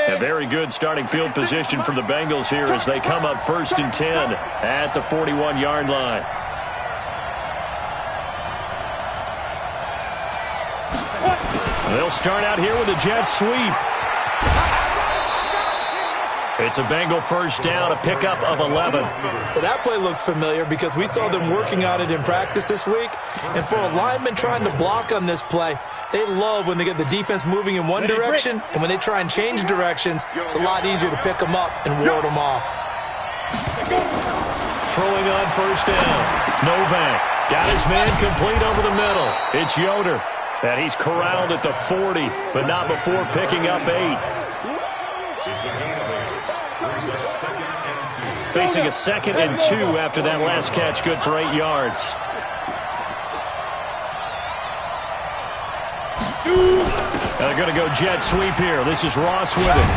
A very good starting field position for the Bengals here as they come up 1st and 10 at the 41-yard line. They'll start out here with a jet sweep. It's a Bengal first down, a pickup of 11. Well, that play looks familiar because we saw them working on it in practice this week. And for a lineman trying to block on this play, they love when they get the defense moving in one direction, and when they try and change directions, it's a lot easier to pick them up and ward them off. Throwing on first down. Novak got his man complete over the middle. It's Yoder. And he's corralled at the 40, but not before picking up 8. Facing a 2nd and 2 after that last catch, good for 8 yards. They're going to go jet sweep here. This is Ross with it.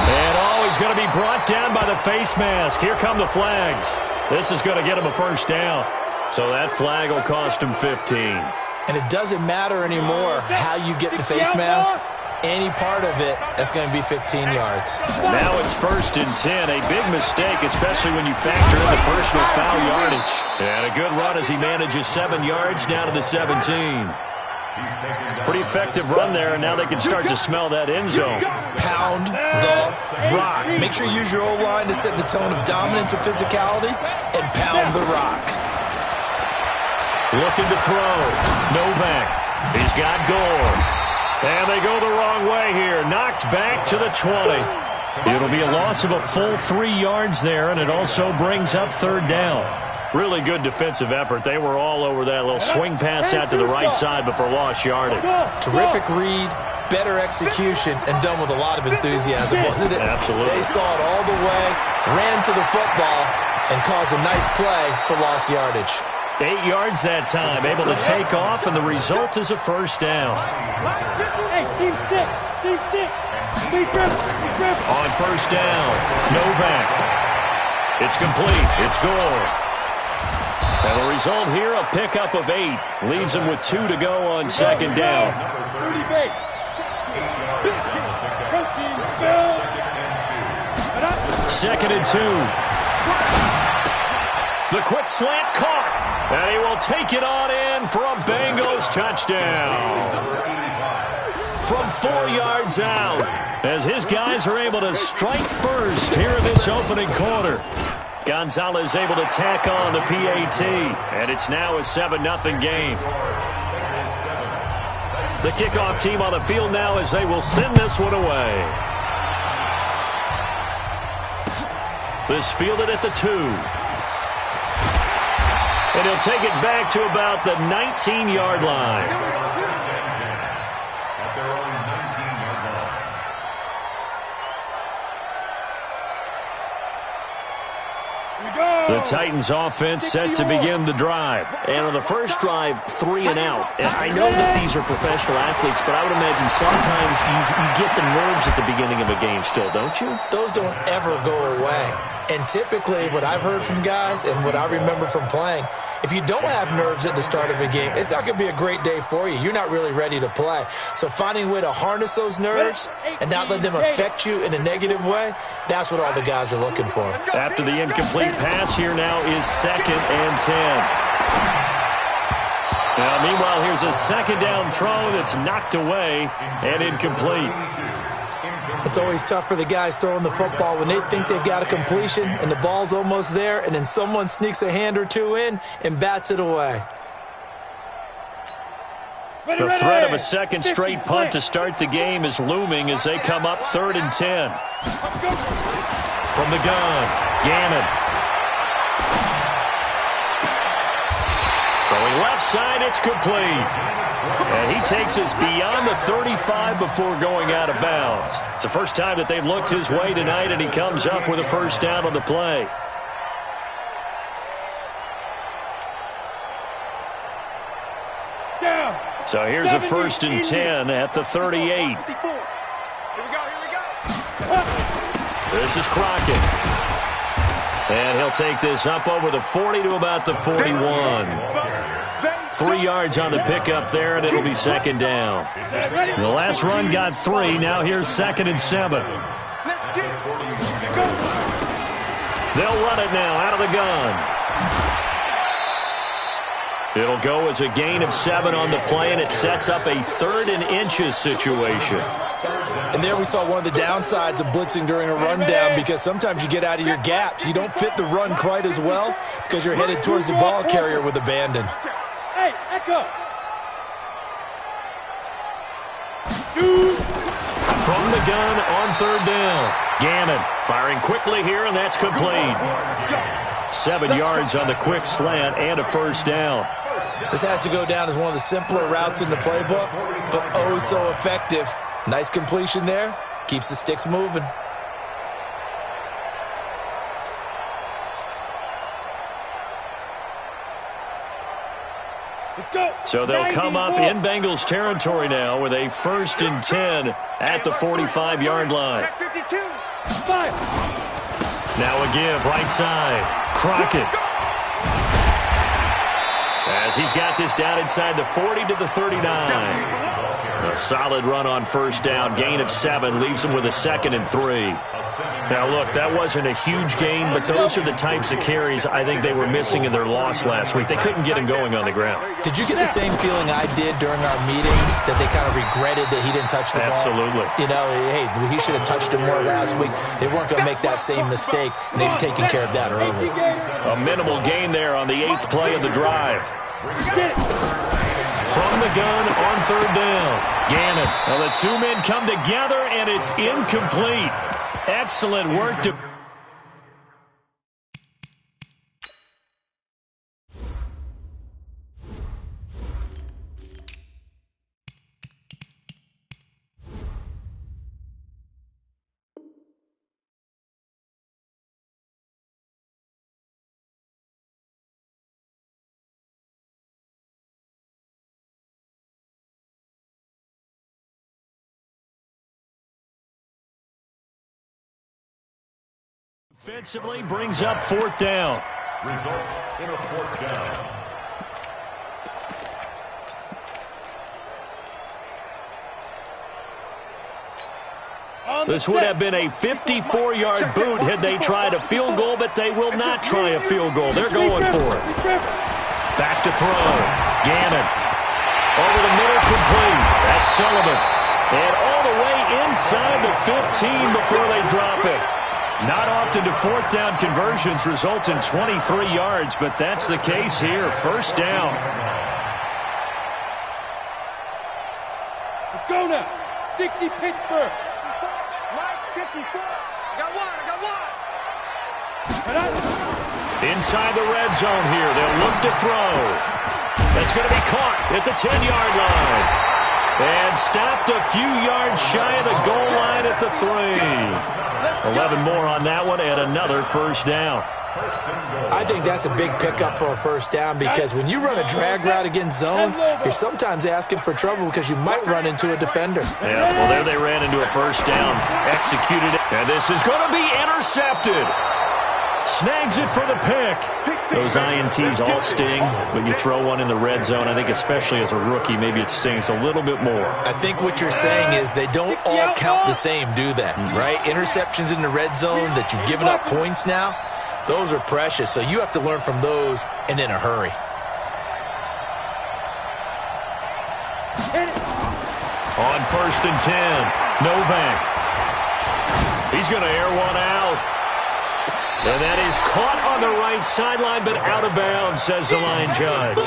And he's going to be brought down by the face mask. Here come the flags. This is going to get him a first down. So that flag will cost him 15. And it doesn't matter anymore how you get the face mask. Any part of it, that's going to be 15 yards. Now it's 1st and 10. A big mistake, especially when you factor in the personal foul yardage. And a good run as he manages 7 yards down to the 17. Pretty effective run there, and now they can start to smell that end zone. Pound the rock. Make sure you use your O-line to set the tone of dominance and physicality, and pound the rock. Looking to throw. Novak. He's got Gore. And they go the wrong way here. Knocked back to the 20. It'll be a loss of a full 3 yards there, and it also brings up 3rd down. Really good defensive effort. They were all over that little swing pass out to the right side before lost yardage. Terrific read, better execution, and done with a lot of enthusiasm, wasn't it? Absolutely. They saw it all the way, ran to the football, and caused a nice play for lost yardage. 8 yards that time, able to take off, and the result is a first down. Hey, team 6. On first down, Novak. It's complete. It's Gore. And the result here, a pickup of 8. Leaves him with 2 to go on 2nd down. 30 base. Protein spill. 2nd and 2. The quick slant caught. And he will take it on in for a Bengals touchdown. From 4 yards out, as his guys are able to strike first here in this opening quarter. Gonzalez able to tack on the PAT, and it's now a 7-0 game. The kickoff team on the field now as they will send this one away. This fielded at the 2. And he'll take it back to about the 19-yard line. The Titans offense set to begin the drive. And on the first drive, 3 and out. And I know that these are professional athletes, but I would imagine sometimes you get the nerves at the beginning of a game still, don't you? Those don't ever go away. And typically, what I've heard from guys and what I remember from playing, if you don't have nerves at the start of a game, it's not going to be a great day for you. You're not really ready to play. So finding a way to harness those nerves and not let them affect you in a negative way, that's what all the guys are looking for. After the incomplete pass, here now is 2nd and 10. Now, meanwhile, here's a 2nd down throw that's knocked away and incomplete. It's always tough for the guys throwing the football when they think they've got a completion and the ball's almost there, and then someone sneaks a hand or two in and bats it away. The threat of a second straight punt to start the game is looming as they come up 3rd and 10. From the gun, Gannon. Throwing left side, it's complete. And he takes us beyond the 35 before going out of bounds. It's the first time that they've looked his way tonight, and he comes up with a first down on the play. So here's a 1st and 10 at the 38. Here we go. This is Crockett. And he'll take this up over the 40 to about the 41. 3 yards on the pickup there, and it'll be second down. The last run got 3. Now here's 2nd and 7. They'll run it now out of the gun. It'll go as a gain of 7 on the play, and it sets up a 3rd and inches situation. And there we saw one of the downsides of blitzing during a rundown, because sometimes you get out of your gaps. You don't fit the run quite as well because you're headed towards the ball carrier with abandon. Hey, echo. Shoot. From the gun on 3rd down. Gannon firing quickly here, and that's complete. 7 yards on the quick slant and a 1st down. This has to go down as one of the simpler routes in the playbook, but oh so effective. Nice completion there. Keeps the sticks moving. Let's go. So they'll come up in Bengals territory now with a 1st and 10 at the 45-yard line. 52. 5. Now a give right side. Crockett. As he's got this down inside the 40 to the 39. A solid run on 1st down. Gain of 7 leaves him with a 2nd and 3. Now, look, that wasn't a huge gain, but those are the types of carries I think they were missing in their loss last week. They couldn't get him going on the ground. Did you get the same feeling I did during our meetings, that they kind of regretted that he didn't touch the ball? Absolutely. You know, hey, he should have touched him more last week. They weren't going to make that same mistake, and they've taken care of that early. A minimal gain there on the 8th play of the drive. From the gun on 3rd down. Gannon. Well, the 2 men come together, and it's incomplete. Excellent work to... Offensively brings up 4th down. Results in a 4th down. This would have been a 54-yard boot had they tried a field goal, but they will not try a field goal. They're going for it. Back to throw. Gannon. Over the middle, complete. That's Sullivan. And all the way inside the 15 before they drop it. Not often do 4th down conversions result in 23 yards, but that's the case here. 1st down. Let's go now. 60 Pittsburgh. Mike, 54. I got one. Inside the red zone here. They'll look to throw. That's going to be caught at the 10-yard line. And stopped a few yards shy of the goal line at the 3. 11 more on that one and another 1st down. I think that's a big pickup for a 1st down, because when you run a drag route against zone, you're sometimes asking for trouble because you might run into a defender. Yeah, well, there they ran into a 1st down, executed it, and this is going to be intercepted. Snags it for the pick. Those INTs all sting, but you throw one in the red zone, I think especially as a rookie, maybe it stings a little bit more. I think what you're saying is they don't all count the same, do they? Right? Interceptions in the red zone that you've given up points now, those are precious, so you have to learn from those and in a hurry. On 1st and 10, Novak. He's going to air one out. And that is caught on the right sideline, but out of bounds, says the line judge.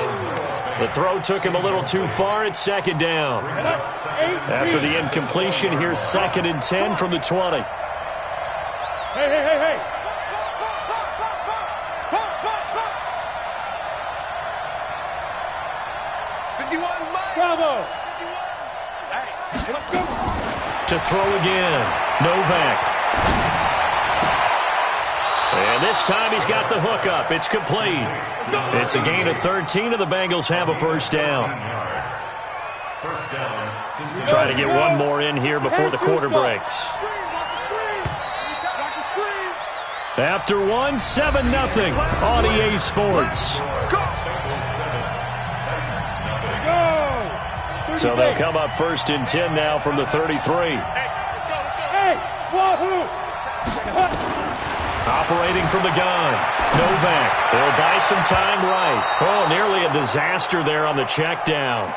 The throw took him a little too far. It's 2nd down. After the incompletion, here's 2nd and 10 from the 20. Hey. 51, Bravo. To throw again, Novak. And this time he's got the hook up. It's complete. It's a gain of 13, and the Bengals have a 1st down. Try to get one more in here before the quarter breaks. After one, 7-0 on EA Sports. So they'll come up 1st and 10 now from the 33. Hey, wahoo! Operating from the gun. Novak. They'll buy some time right. Oh, nearly a disaster there on the check down.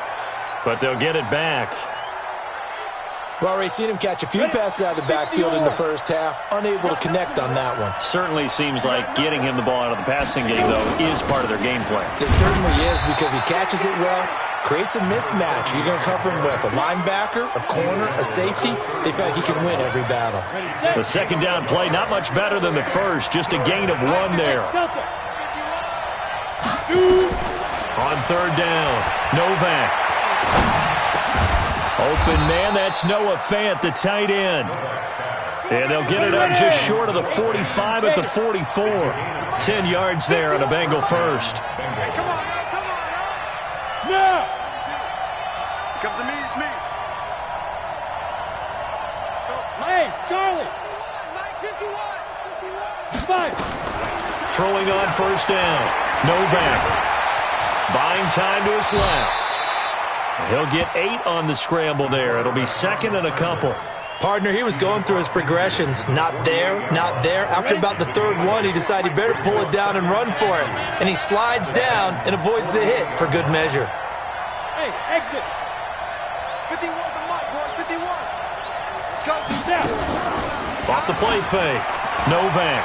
But they'll get it back. Well, Ray, seen him catch a few passes out of the backfield in the first half. Unable to connect on that one. Certainly seems like getting him the ball out of the passing game, though, is part of their game plan. It certainly is because he catches it well, creates a mismatch. You're going to cover him with a linebacker, a corner, a safety. They feel like he can win every battle. The second down play, not much better than the first. Just a gain of 1 there. On 3rd down, Novak. Open man, that's Noah Fant, the tight end. And they'll get it up just short of the 45 at the 44. 10 yards there on a Bengal first. Come on, now! Come to me, it's me. Hey, Charlie! 51. Five. Throwing on 1st down, Novak. Buying time to his left. He'll get 8 on the scramble there. It'll be 2nd and a couple. Partner, he was going through his progressions. Not there, not there. After about the 3rd one, he decided he better pull it down and run for it. And he slides down and avoids the hit for good measure. Hey, exit. 51 to Mike, boy, 51. Let's go. Step. Off the play fake. Novak.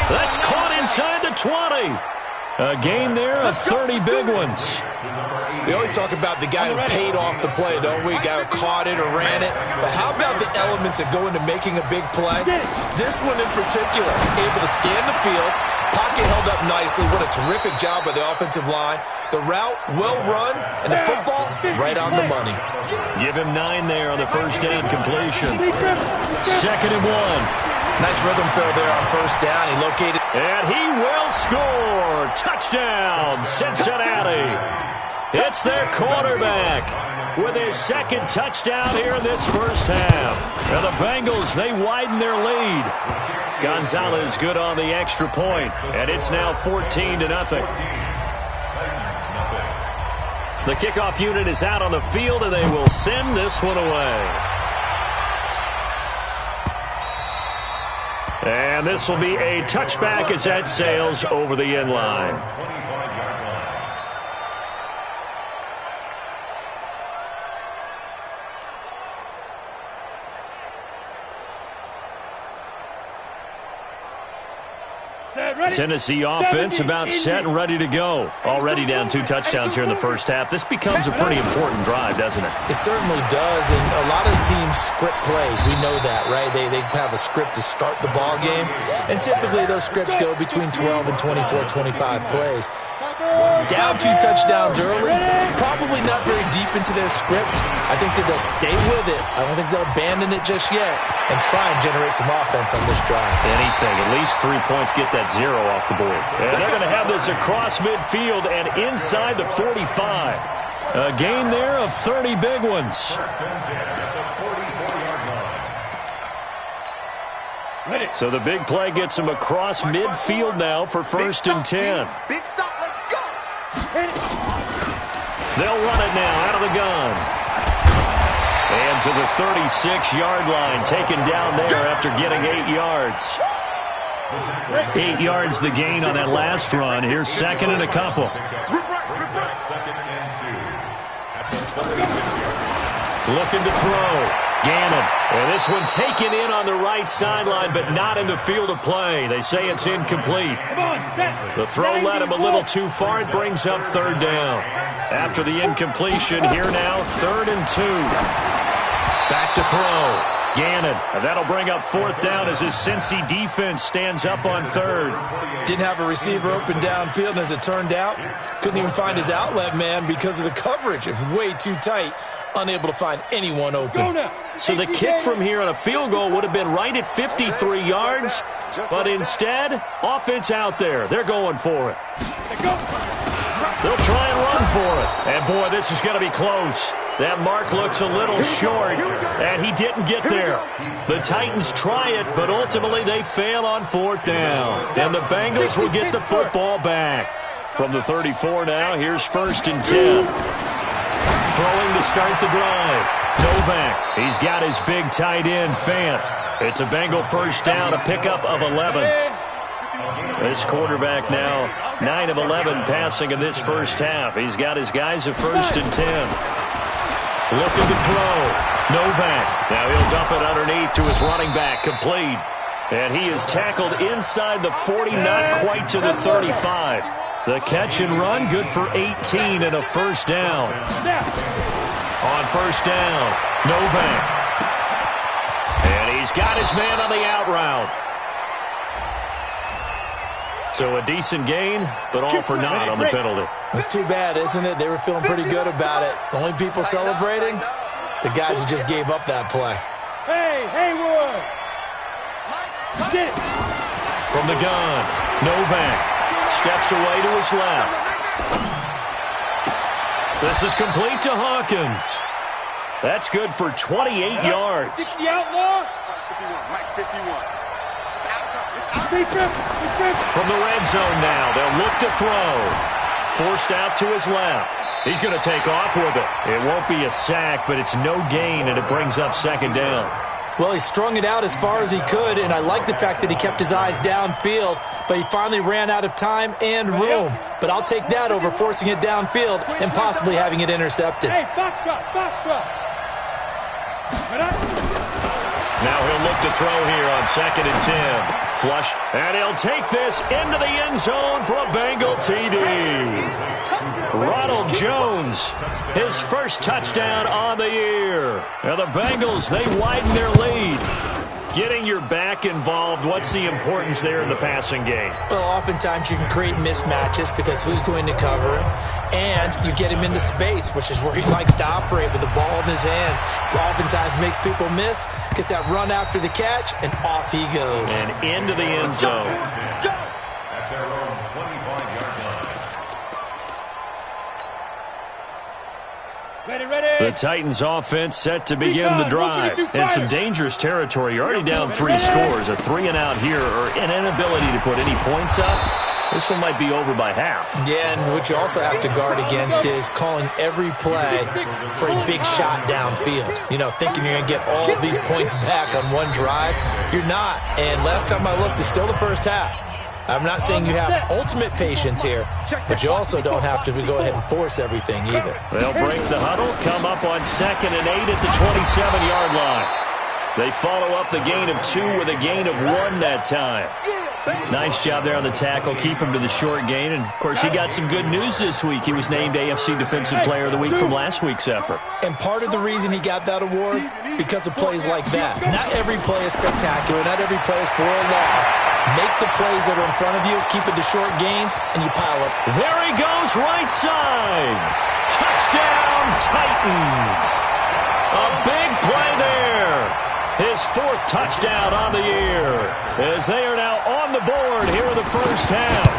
That's caught inside the 20. A gain there of 30 big ones. We always talk about the guy who paid off the play, don't we? Guy who caught it or ran it. But how about the elements that go into making a big play? This one in particular, able to scan the field, pocket held up nicely. What a terrific job by the offensive line. The route, well run, and the football, right on the money. Give him 9 there on the 1st down completion. 2nd and 1. Nice rhythm throw there on 1st down. He located. And he will score. Touchdown, Cincinnati. It's their quarterback with his 2nd touchdown here in this first half. And the Bengals, they widen their lead. Gonzalez good on the extra point, and it's now 14-0. The kickoff unit is out on the field, and they will send this one away. And this will be a touchback as that sails over the end line. Tennessee offense about set and ready to go. Already down 2 touchdowns here in the first half. This becomes a pretty important drive, doesn't it? It certainly does, and a lot of teams script plays. We know that, right? They have a script to start the ball game, and typically those scripts go between 12 and 24, 25 plays. Down 2 touchdowns early, probably not very deep into their script. I think that they'll stay with it. I don't think they'll abandon it just yet and try and generate some offense on this drive. Anything, at least 3 points, get that 0 off the board. And they're going to have this across midfield and inside the 45. A gain there of 30 big ones. So the big play gets him across midfield now for 1st and 10. Big stop, let's go. They'll run it now out of the gun. And to the 36-yard line, taken down there after getting 8 yards. 8 yards the gain on that last run. Here's 2nd and a couple. Looking to throw. Gannon. And this one taken in on the right sideline, but not in the field of play. They say it's incomplete. The throw led him a little too far. It brings up 3rd down. After the incompletion, here now, 3rd and 2. Back to throw. Gannon. And that'll bring up 4th down as his Cincy defense stands up on 3rd. Didn't have a receiver open downfield, and as it turned out, couldn't even find his outlet man because of the coverage. It was way too tight. Unable to find anyone open. So the kick from here on a field goal would have been right at 53 yards, but instead, offense out there. They're going for it. They'll try and run for it. And, boy, this is going to be close. That mark looks a little short, and he didn't get there. The Titans try it, but ultimately they fail on 4th down. And the Bengals will get the football back. From the 34 now, here's 1st and 10. Throwing to start the drive. Novak, he's got his big tight end, Fant. It's a Bengal first down, a pickup of 11. This quarterback now, 9 of 11 passing in this first half. He's got his guys at 1st and 10. Looking to throw. Novak. Now he'll dump it underneath to his running back. Complete. And he is tackled inside the 40, not quite to the 35. The catch and run, good for 18 and a first down. On first down, Novak. And he's got his man on the out route. So a decent gain, but all for naught on the penalty. It's too bad, isn't it? They were feeling pretty good about it. The only people celebrating, the guys who just gave up that play. Hey, Haywood! Sit. From the gun, Novak steps away to his left. This is complete to Hawkins. That's good for 28 yards. 60 outlaw. 51, Mike 51. From the red zone now, they'll look to throw. Forced out to his left. He's going to take off with it. It won't be a sack, but it's no gain, and it brings up 2nd down. Well, he strung it out as far as he could, and I like the fact that he kept his eyes downfield, but he finally ran out of time and room. But I'll take that over forcing it downfield and possibly having it intercepted. Hey, box drop, box drop. Now he'll look to throw here on 2nd and 10. Flushed, and he'll take this into the end zone for a Bengal TD. Ronald Jones, his first touchdown on the year. Now the Bengals, they widen their lead. Getting your back involved, what's the importance there in the passing game? Well, oftentimes you can create mismatches because who's going to cover him, and you get him into space, which is where he likes to operate with the ball in his hands. Oftentimes makes people miss, gets that run after the catch, and off he goes. And into the end zone. At their own 25-yard line. Ready. The Titans offense set to begin the drive. In some dangerous territory. You're already down 3 scores. A 3-and-out here, or an inability to put any points up. This one might be over by half. Yeah, and what you also have to guard against is calling every play for a big shot downfield. You know, thinking you're going to get all of these points back on one drive. You're not. And last time I looked, it's still the first half. I'm not saying you have ultimate patience here, but you also don't have to go ahead and force everything either. They'll break the huddle, come up on 2nd and 8 at the 27-yard line. They follow up the gain of 2 with a gain of 1 that time. Nice job there on the tackle, keep him to the short gain. And, of course, he got some good news this week. He was named AFC Defensive Player of the Week from last week's effort. And part of the reason he got that award, because of plays like that. Not every play is spectacular. Not every play is for a loss. Make the plays that are in front of you, keep it to short gains, and you pile up. There he goes, right side. Touchdown, Titans. A big play there. His 4th touchdown on the year, as they are now on the board here in the first half.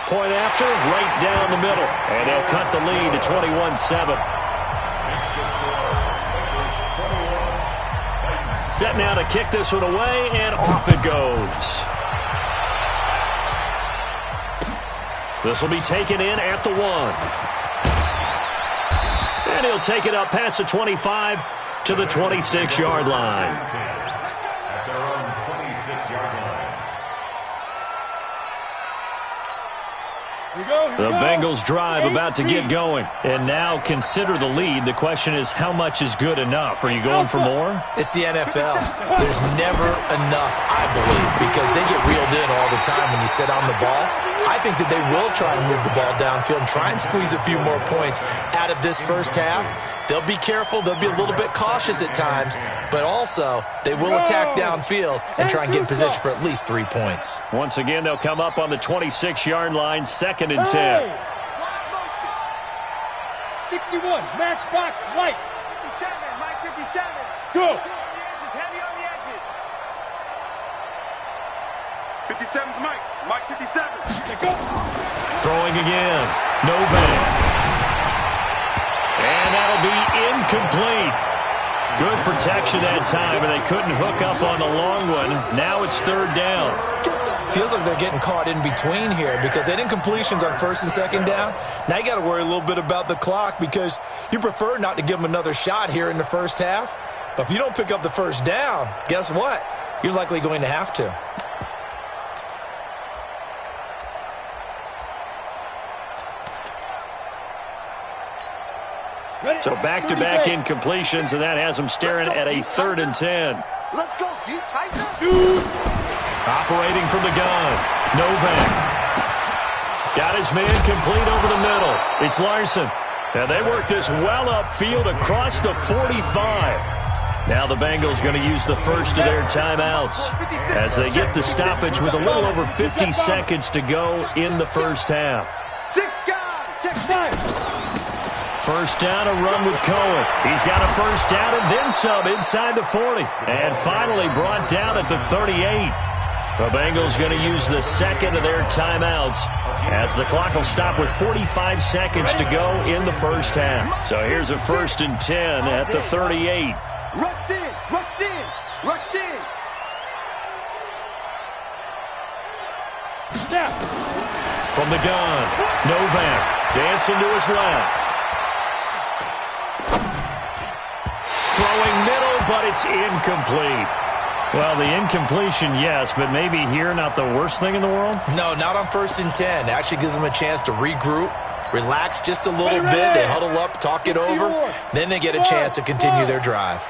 Point after, right down the middle, and they'll cut the lead to 21-7. Set now to kick this one away, and off it goes. This will be taken in at the 1. And he'll take it up past the 25 to the 26-yard line. At their own 26-yard line. The Bengals drive about to get going. And now consider the lead. The question is, how much is good enough? Are you going for more? It's the NFL. There's never enough, I believe, because they get reeled in all the time when you sit on the ball. I think that they will try and move the ball downfield and try and squeeze a few more points out of this first half. They'll be careful. They'll be a little bit cautious at times, but also they will attack downfield and try and get in position for at least 3 points. Once again, they'll come up on the 26-yard line, 2nd and 10. 61, matchbox lights. 57, Mike 57. Go. Just heavy on the edges. 57's Mike. Mike 57. Go. Throwing again. Novak. And that'll be incomplete. Good protection that time, and they couldn't hook up on the long one. Now it's 3rd down. Feels like they're getting caught in between here because they didn't completions on first and second down. Now you got to worry a little bit about the clock because you prefer not to give them another shot here in the first half. But if you don't pick up the first down, guess what? You're likely going to have to. So back-to-back incompletions, and that has them staring at a 3rd and 10. Let's go, D. Tighten up. Operating from the gun. Novak. Got his man complete over the middle. It's Larson. And they work this well upfield across the 45. Now the Bengals going to use the first of their timeouts as they get the stoppage with a little over 50 seconds to go in the first half. 6 guys. Check 5. First down, a run with Cohen. He's got a first down and then some inside the 40. And finally brought down at the 38. The Bengals going to use the second of their timeouts as the clock will stop with 45 seconds to go in the first half. So here's a 1st and 10 at the 38. Rush in. Rush in. Rush in. Snap. From the gun, Novak dancing to his left. Throwing middle, but it's incomplete. Well, the incompletion, yes, but maybe here not the worst thing in the world? No, not on 1st and 10. It actually gives them a chance to regroup, relax just a little bit. They huddle up, talk it over. Then they get a chance to continue their drive.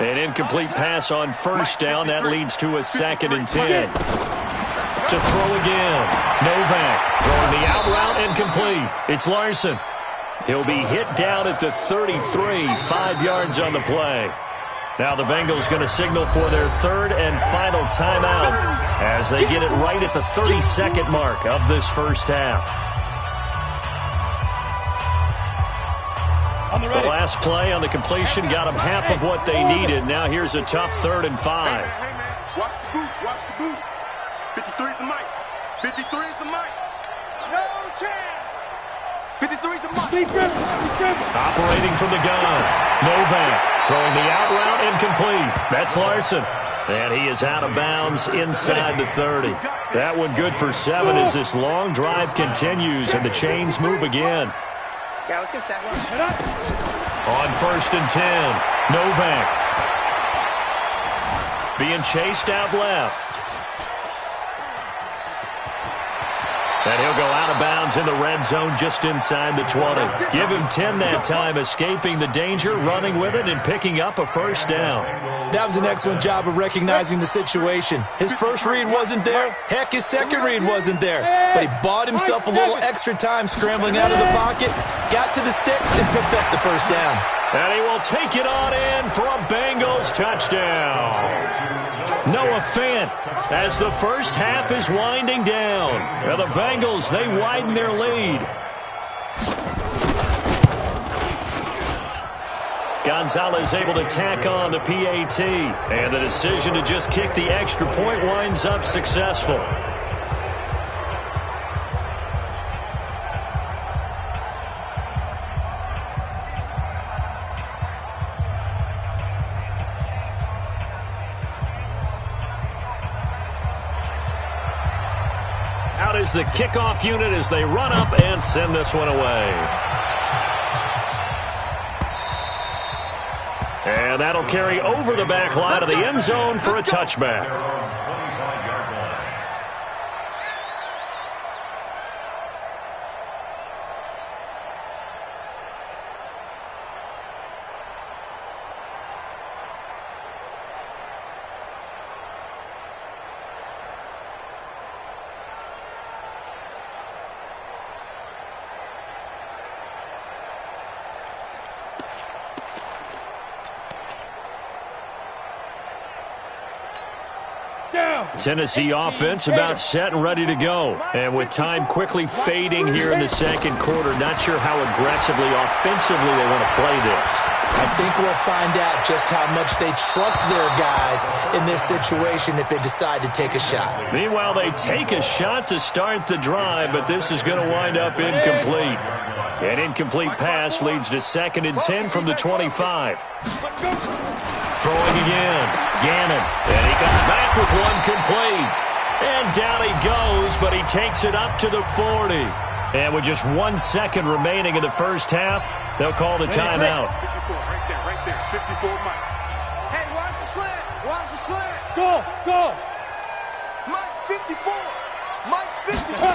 An incomplete pass on first down. That leads to a 2nd and 10. To throw again. Novak throwing the out route and complete. It's Larson. He'll be hit down at the 33, 5 yards on the play. Now the Bengals going to signal for their 3rd and final timeout as they get it right at the 32nd mark of this first half. The last play on the completion got them half of what they needed. Now here's a tough 3rd and 5. Hey, man. Watch the boot. Watch the boot. 53 is the mic. 53 is the mic. No chance. 53 is the mic. Operating from the gun. Novak throwing the out route incomplete. That's Larson. And he is out of bounds inside the 30. That one good for 7 as this long drive continues and the chains move again. Yeah, let's go second. On 1st and 10, Novak being chased out left. And he'll go out of bounds in the red zone just inside the 20. Give him 10 that time, escaping the danger, running with it, and picking up a first down. That was an excellent job of recognizing the situation. His first read wasn't there. Heck, his second read wasn't there. But he bought himself a little extra time scrambling out of the pocket, got to the sticks, and picked up the first down. And he will take it on in for a Bengals touchdown. Noah Fant as the first half is winding down. And the Bengals, they widen their lead. Gonzalez able to tack on the PAT. And the decision to just kick the extra point winds up successful. Out is the kickoff unit as they run up and send this one away. And that'll carry over the back line of the end zone for a touchback. Tennessee offense about set and ready to go. And with time quickly fading here in the second quarter, not sure how aggressively, offensively they want to play this. I think we'll find out just how much they trust their guys in this situation if they decide to take a shot. Meanwhile, they take a shot to start the drive, but this is going to wind up incomplete. An incomplete pass leads to 2nd and 10 from the 25. Throwing again. Gannon. And he comes back with one complete. And down he goes, but he takes it up to the 40. And with just 1 second remaining in the first half, they'll call the timeout. 54, right there. 54, Mike. Hey, watch the slant. Watch the slant. Go. Mike's 54. Mike's 54.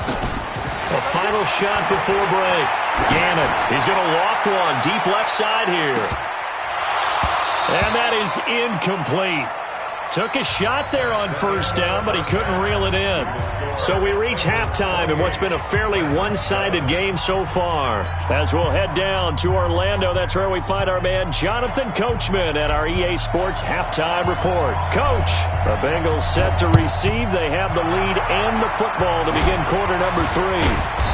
A final shot before break. Gannon, he's going to loft one deep left side here. And that is incomplete. Took a shot there on first down, but he couldn't reel it in. So we reach halftime in what's been a fairly one-sided game so far. As we'll head down to Orlando, that's where we find our man Jonathan Coachman at our EA Sports Halftime Report. Coach, the Bengals set to receive. They have the lead and the football to begin quarter number 3.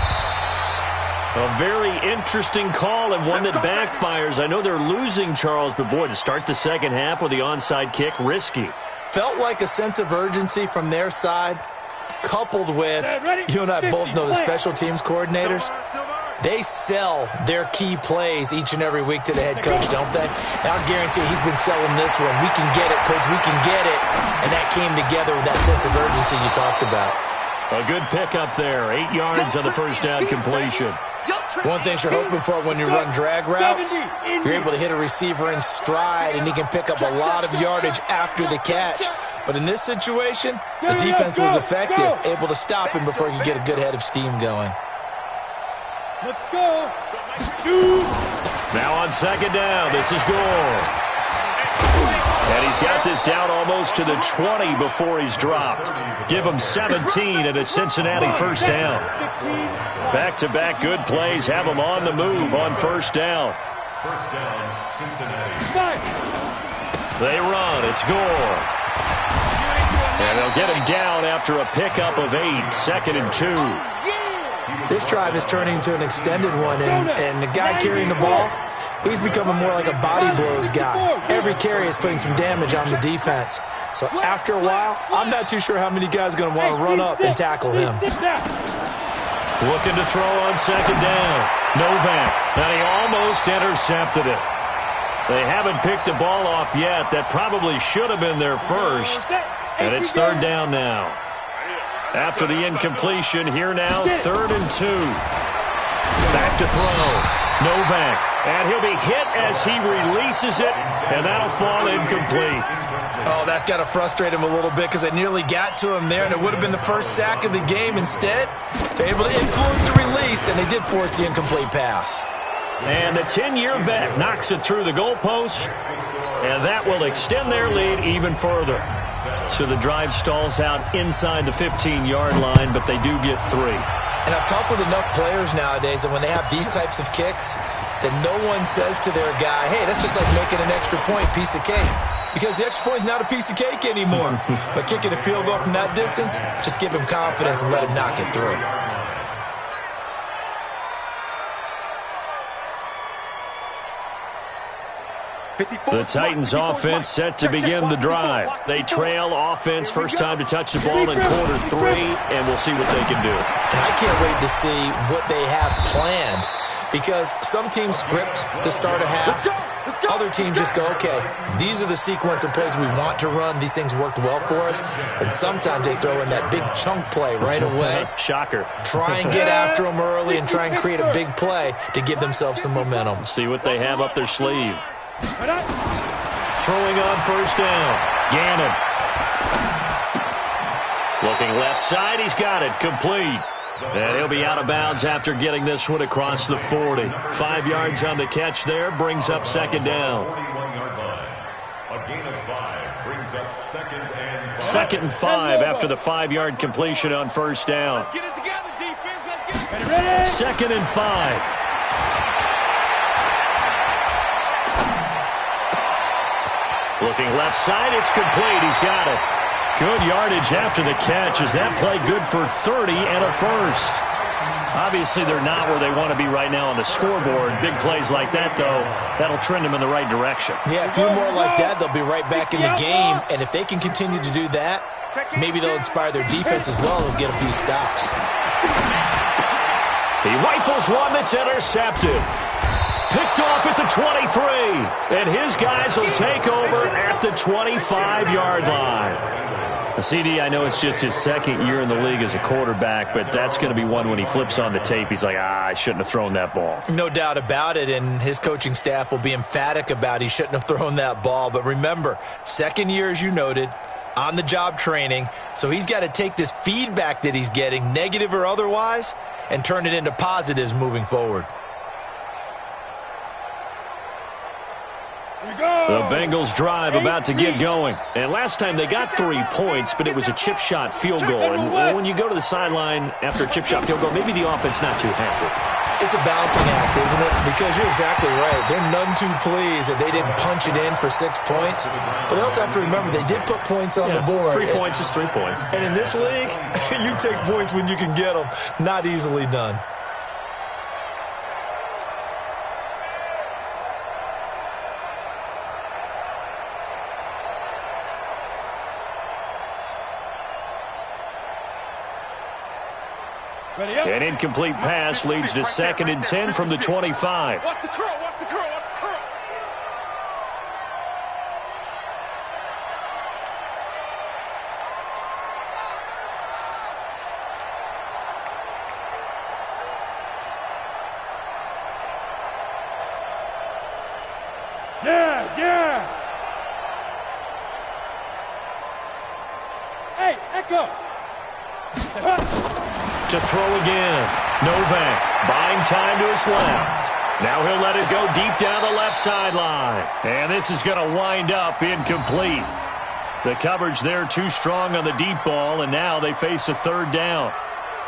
A very interesting call and one that backfires. I know they're losing, Charles, but boy, to start the second half with the onside kick, risky. Felt like a sense of urgency from their side, coupled with, you and I both know the special teams coordinators. They sell their key plays each and every week to the head coach, don't they? And I'll guarantee he's been selling this one. We can get it, coach, we can get it. And that came together with that sense of urgency you talked about. A good pickup there, 8 yards on the first down completion. One thing you're hoping for when you run drag routes, you're able to hit a receiver in stride, and he can pick up a lot of yardage after the catch. But in this situation, the defense was effective, able to stop him before he could get a good head of steam going. Let's go. Shoot. Now on second down, this is Gore. And he's got this down almost to the 20 before he's dropped. Give him 17 and a Cincinnati first down. Back-to-back good plays have him on the move on first down. First down, Cincinnati. They run. It's Gore. And they'll get him down after a pickup of 8, 2nd and 2. This drive is turning into an extended one, and the guy carrying the ball, he's becoming more like a body blows guy. Every carry is putting some damage on the defense. So after a while, I'm not too sure how many guys are going to want to run up and tackle him. Looking to throw on second down. Novak, and he almost intercepted it. They haven't picked a ball off yet. That probably should have been their first. And it's third down now. After the incompletion, here now, 3rd and 2. Back to throw. Novak, and he'll be hit as he releases it, and that'll fall incomplete. Oh, that's got to frustrate him a little bit because they nearly got to him there, and it would have been the first sack of the game. Instead, they're able to influence the release, and they did force the incomplete pass. And the 10-year vet knocks it through the goalpost, and that will extend their lead even further. So the drive stalls out inside the 15-yard line, but they do get 3. And I've talked with enough players nowadays that when they have these types of kicks, that no one says to their guy, hey, that's just like making an extra point, piece of cake. Because the extra point is not a piece of cake anymore. But kicking a field goal from that distance, just give him confidence and let him knock it through. The Titans offense set to begin the drive. They trail offense first time to touch the ball in quarter 3, and we'll see what they can do. And I can't wait to see what they have planned, because some teams script to start a half. Other teams just go, okay, these are the sequence of plays we want to run. These things worked well for us. And sometimes they throw in that big chunk play right away. Shocker. Try and get after them early and try and create a big play to give themselves some momentum. See what they have up their sleeve. Throwing on first down. Gannon. Looking left side. He's got it. Complete. And he'll be out of bounds after getting this one across the 40. 5 yards on the catch there. Brings up second down. 21-yard line. A gain of 5 brings up Second and 5 after the 5-yard completion on first down. Let's get it together, defense. Let's get it ready. Second and 5. Looking left side, it's complete. He's got it. Good yardage after the catch. Is that play good for 30 and a first? Obviously, they're not where they want to be right now on the scoreboard. Big plays like that, though, that'll trend them in the right direction. Yeah, a few more like that, they'll be right back in the game. And if they can continue to do that, maybe they'll inspire their defense as well and get a few stops. He rifles one that's intercepted. Picked off at the 23, and his guys will take over at the 25-yard line. CD, I know it's just his second year in the league as a quarterback, but that's going to be one when he flips on the tape, he's like, I shouldn't have thrown that ball. No doubt about it, and his coaching staff will be emphatic about he shouldn't have thrown that ball. But remember, second year, as you noted, on-the-job training, so he's got to take this feedback that he's getting, negative or otherwise, and turn it into positives moving forward. The Bengals drive about to get going. And last time they got 3 points, but it was a chip shot field goal. And when you go to the sideline after a chip shot field goal, maybe the offense not too happy. It's a balancing act, isn't it? Because you're exactly right. They're none too pleased that they didn't punch it in for 6 points. But they also have to remember they did put points on the board. 3 points is 3 points. And in this league, you take points when you can get them. Not easily done. An incomplete pass leads to 2nd and 10 from the 25. Watch the curl, watch the curl, watch the curl. Yes, yes. Hey, Echo. To throw again. Novak buying time to his left. Now he'll let it go deep down the left sideline. And this is going to wind up incomplete. The coverage there too strong on the deep ball, and now they face a 3rd down.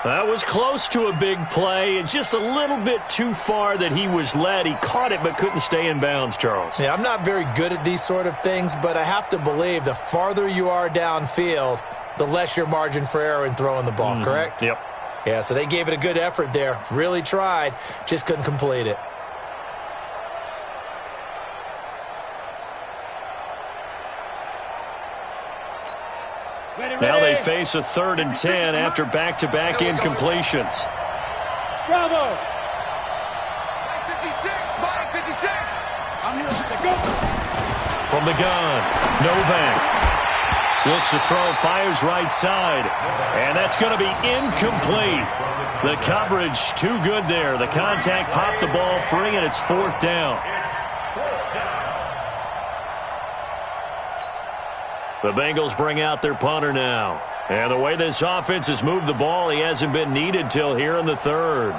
That was close to a big play, and just a little bit too far that he was led. He caught it but couldn't stay in bounds, Charles. Yeah, I'm not very good at these sort of things, but I have to believe the farther you are downfield, the less your margin for error in throwing the ball, correct? Yep. Yeah, so they gave it a good effort there. Really tried, just couldn't complete it. Now they face a 3rd and 10 after back-to-back incompletions. Bravo. 56, Mike 56. I'm here. From the gun, Novak looks to throw, fires right side, and that's going to be incomplete. The coverage too good there. The contact popped the ball free, and it's 4th down. The Bengals bring out their punter now. And the way this offense has moved the ball, he hasn't been needed till here in the 3rd.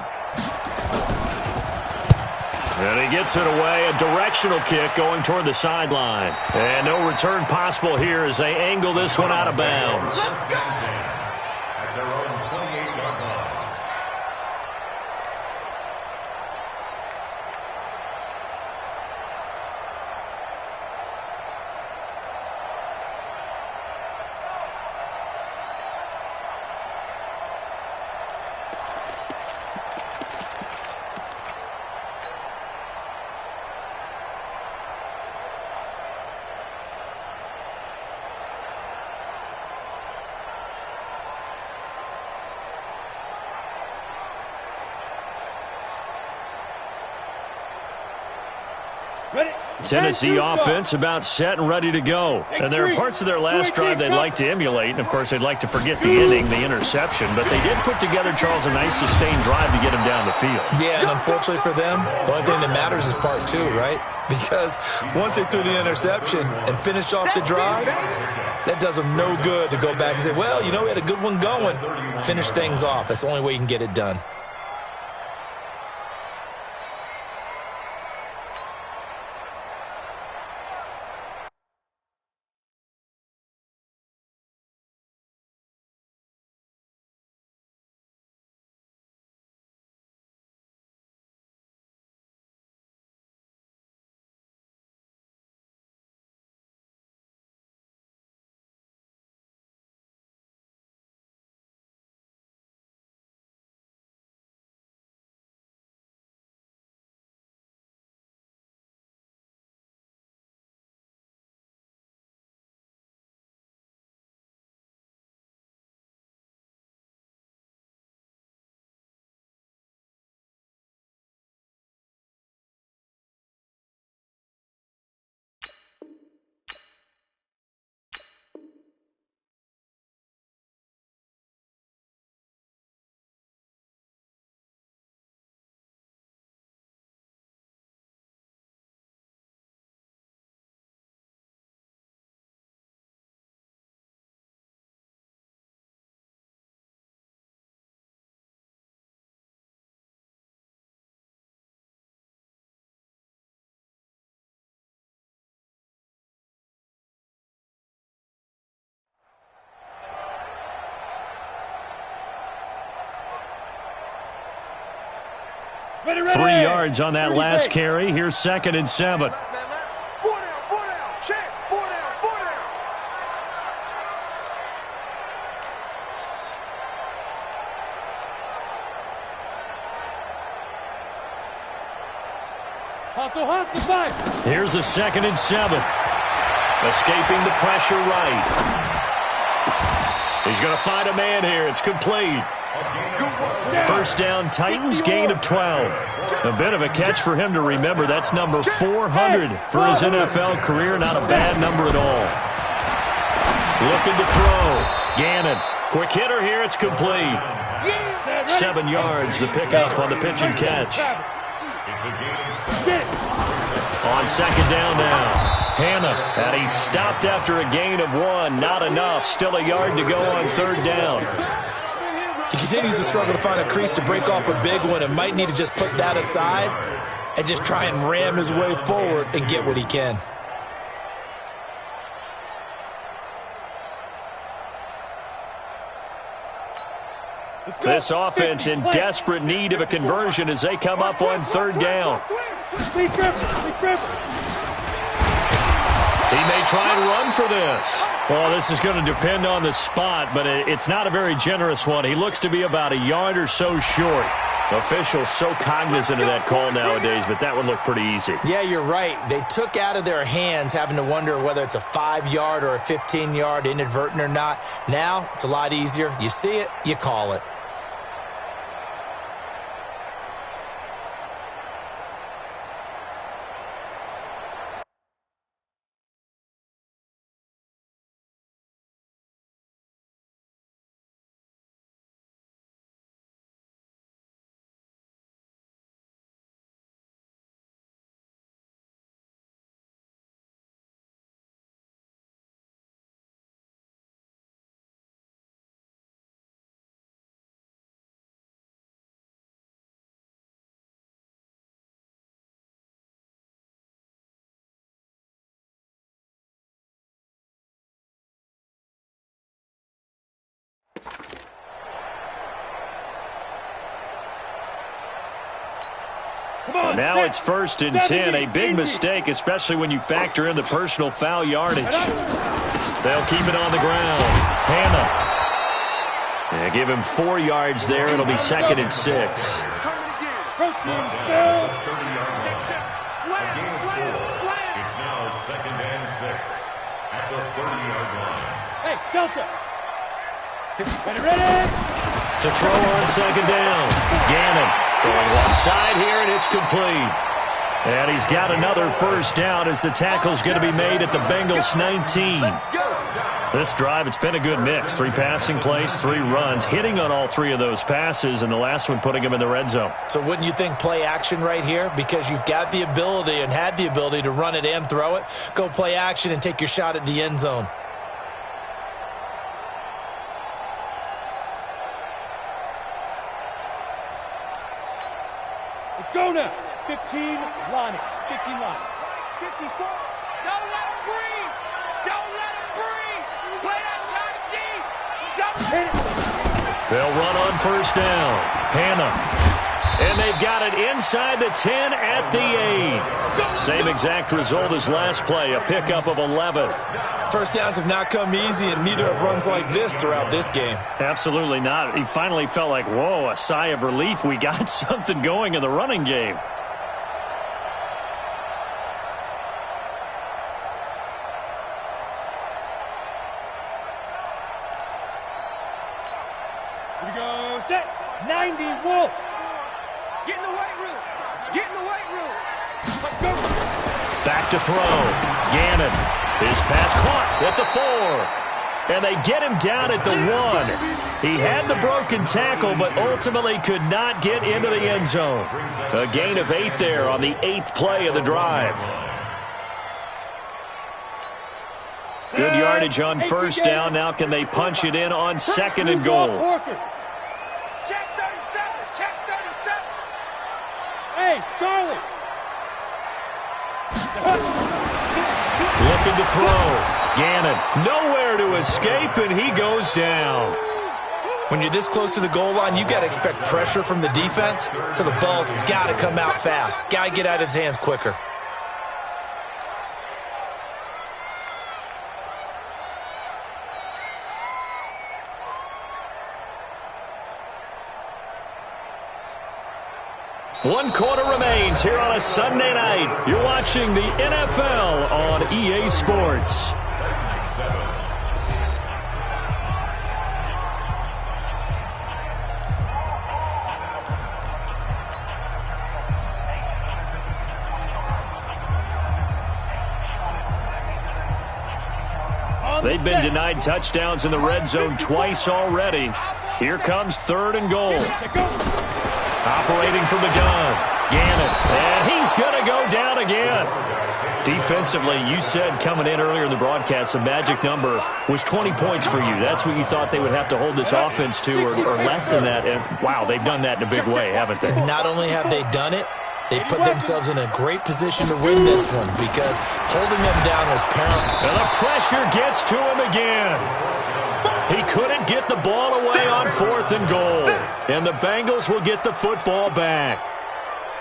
And he gets it away, a directional kick going toward the sideline. And no return possible here as they angle this one out of bounds. At their own 28-yard line. Ready? Tennessee offense about set and ready to go. And there are parts of their last drive they'd like to emulate, and of course they'd like to forget the ending, the interception, but they did put together, Charles, a nice sustained drive to get him down the field. Yeah, and unfortunately for them, the only thing that matters is part 2, right? Because once they threw the interception and finished off the drive, that does them no good to go back and say, well, you know, we had a good one going. Finish things off. That's the only way you can get it done. 3 yards on that last carry. Here's 2nd and 7. 4 down, check, 4 down, 4 down. Hustle, fight. Here's a 2nd and 7. Escaping the pressure right. He's going to find a man here. It's complete. First down, Titans, gain of 12. A bit of a catch for him to remember. That's number 400 for his NFL career. Not a bad number at all. Looking to throw. Gannon. Quick hitter here. It's complete. 7 yards, the pickup on the pitch and catch. On 2nd down now. Hannah, and he's stopped after a gain of 1. Not enough. Still a yard to go on 3rd down. He continues to struggle to find a crease to break off a big one and might need to just put that aside and just try and ram his way forward and get what he can. This offense in desperate need of a conversion as they come up on 3rd down. He may try and run for this. Well, this is going to depend on the spot, but it's not a very generous one. He looks to be about a yard or so short. Officials so cognizant of that call nowadays, but that would look pretty easy. Yeah, you're right. They took out of their hands having to wonder whether it's a 5-yard or a 15-yard, inadvertent or not. Now, it's a lot easier. You see it, you call it. Now it's 1st and 10. A big mistake, especially when you factor in the personal foul yardage. They'll keep it on the ground. Hannah. And give him 4 yards there. It'll be 2nd and 6. Protein spill. It's now 2nd and 6 at the 30-yard line. Hey, Delta. Ready? To throw on 2nd down. Gannon. Throwing left side here, and it's complete. And he's got another 1st down as the tackle's going to be made at the Bengals 19. This drive, it's been a good mix. 3 passing plays, 3 runs, hitting on all 3 of those passes, and the last one putting him in the red zone. So wouldn't you think play action right here? Because you've got the ability and had the ability to run it and throw it. Go play action and take your shot at the end zone. Go now. 15 line. 15 line. 54. Don't let him breathe. Don't let him breathe. Play that time deep. Don't hit it. They'll run on 1st down. Hannah. And they've got it inside the 10 at the 8. Same exact result as last play, a pickup of 11. 1st downs have not come easy, and neither have runs like this throughout this game. Absolutely not. He finally felt like, whoa, a sigh of relief. We got something going in the running game. Here we go. Set. 90 Wolf. Get in the weight room. Get in the weight room. Let's go. Back to throw. Gannon. His pass caught at the 4. And they get him down at the 1. He had the broken tackle, but ultimately could not get into the end zone. A gain of 8 there on the 8th play of the drive. Good yardage on 1st down. Now can they punch it in on 2nd and goal? Check 37. Check 37. Hey, Charlie. Looking to throw. Gannon nowhere to escape, and he goes down. When you're this close to the goal line, you've got to expect pressure from the defense, so the ball's got to come out fast. Got to get out of his hands quicker. One quarter remains here on a Sunday night. You're watching the NFL on EA Sports. They've been denied touchdowns in the red zone twice already. Here comes 3rd and goal. Operating from the gun, Gannon, and he's going to go down again. Defensively, you said coming in earlier in the broadcast, the magic number was 20 points for you. That's what you thought they would have to hold this offense to, or less than that. And wow, they've done that in a big way, haven't they? Not only have they done it, they put themselves in a great position to win this one because holding them down was paramount. And the pressure gets to him again. He couldn't get the ball away on 4th and goal. And the Bengals will get the football back.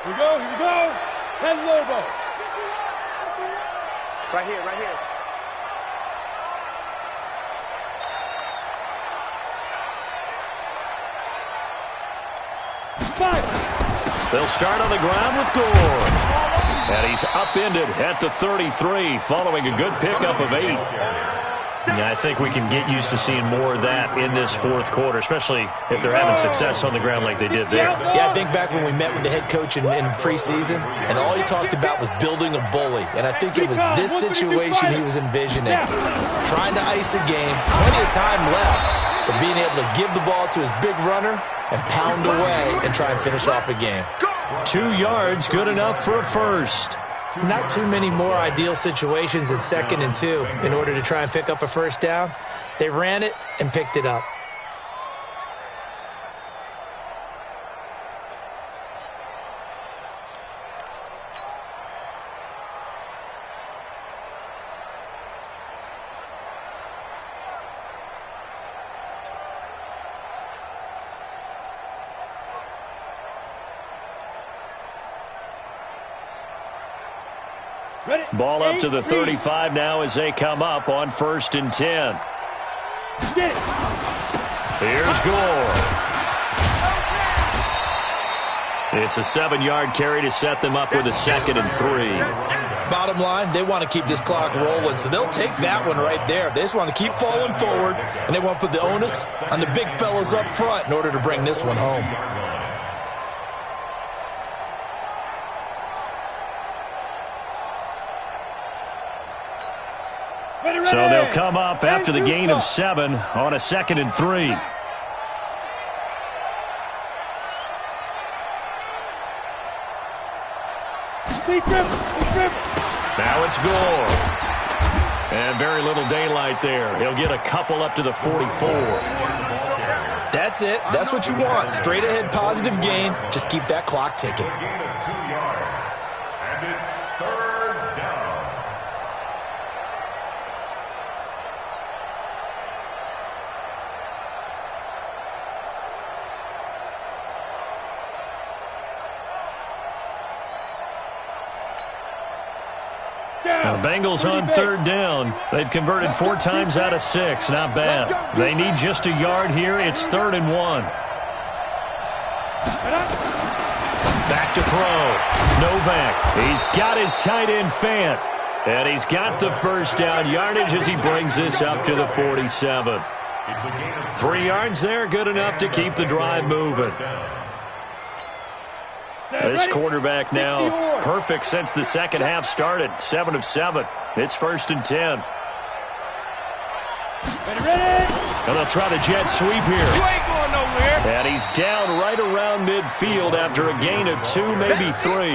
Here we go, here we go. 10 Lobo. Right here, right here. Five. They'll start on the ground with Gore. And he's upended at the 33 following a good pickup of 8. Yeah, I think we can get used to seeing more of that in this 4th quarter, especially if they're having success on the ground like they did there. Yeah, I think back when we met with the head coach in preseason, and all he talked about was building a bully. And I think it was this situation he was envisioning. Trying to ice a game, plenty of time left, but being able to give the ball to his big runner and pound away and try and finish off a game. 2 yards, good enough for a first. Not too many more ideal situations at 2nd and 2 in order to try and pick up a first down. They ran it and picked it up. Ball up to the 35 now as they come up on 1st and 10. Here's Gore. It's a 7-yard carry to set them up with a 2nd and 3. Bottom line, they want to keep this clock rolling, so they'll take that one right there. They just want to keep falling forward, and they want to put the onus on the big fellas up front in order to bring this one home. So they'll come up after the gain of 7 on a 2nd and 3. Now it's Gore. And very little daylight there. He'll get a couple up to the 44. That's it. That's what you want. Straight ahead positive gain. Just keep that clock ticking. And it's 3rd down. The Bengals on 3rd down. They've converted 4 times out of 6. Not bad. They need just a yard here. It's 3rd and 1. Back to throw. Novak. He's got his tight end Fant. And he's got the first down yardage as he brings this up to the 47. 3 yards there, good enough to keep the drive moving. This quarterback now perfect since the second half started. 7 of 7. It's 1st and 10. And they'll try the jet sweep here. You ain't going nowhere. And he's down right around midfield after a gain of 2, maybe 3.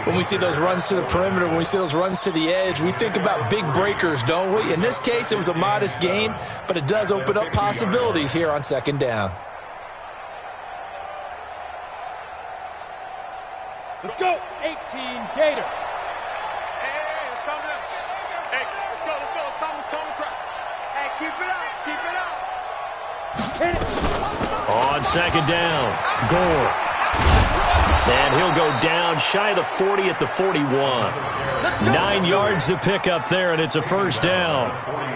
When we see those runs to the perimeter, when we see those runs to the edge, we think about big breakers, don't we? In this case, it was a modest gain, but it does open up possibilities here on 2nd down. Let's go. 18 Gator. Hey, it's time to. Hey, let's go. It's time to crouch. Hey, keep it up. On second down, Gore. And he'll go down shy of the 40 at the 41. 9 yards to pick up there, and it's a first down.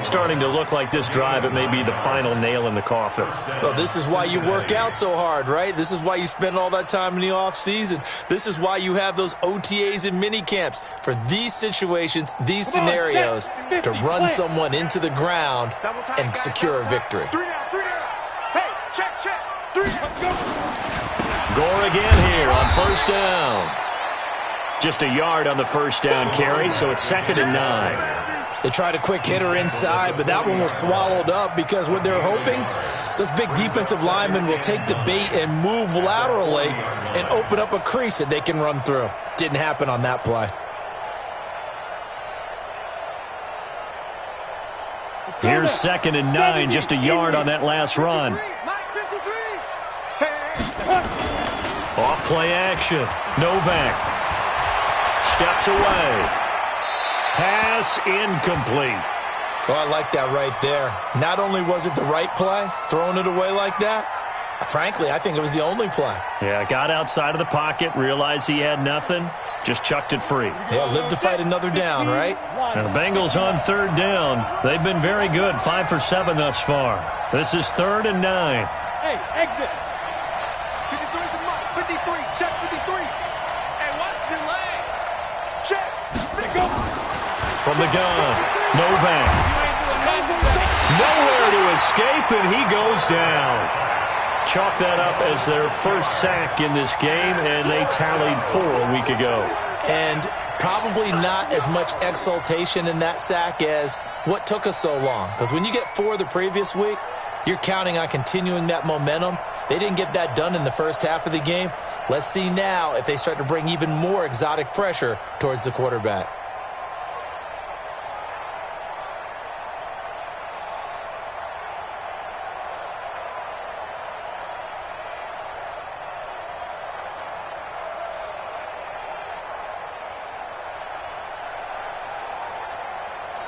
Starting to look like this drive, it may be the final nail in the coffin. Well, this is why you work out so hard, right? This is why you spend all that time in the offseason. This is why you have those OTAs and mini camps for these situations, these scenarios, to run someone into the ground and secure a victory. Hey, check. 3 down. Gore again here on first down. Just a yard on the first down carry, so it's 2nd and 9. They tried a quick hitter inside, but that one was swallowed up because what they're hoping, those big defensive linemen will take the bait and move laterally and open up a crease that they can run through. Didn't happen on that play. Here's 2nd and 9, just a yard on that last run. Off play action. Novak steps away. Pass incomplete. Oh, I like that right there. Not only was it the right play, throwing it away like that, frankly, I think it was the only play. Yeah, got outside of the pocket, realized he had nothing, just chucked it free. Yeah, live to fight another down, right? And the Bengals on 3rd down. They've been very good, 5 for 7 thus far. This is 3rd and 9. Hey, exit. 53's the mark. 53. Check 53. Hey, watch your leg. Check. Go. From the gun, Novak. Nowhere to escape, and he goes down. Chalk that up as their first sack in this game, and they tallied 4 a week ago. And probably not as much exultation in that sack as what took us so long. Because when you get 4 the previous week, you're counting on continuing that momentum. They didn't get that done in the first half of the game. Let's see now if they start to bring even more exotic pressure towards the quarterback.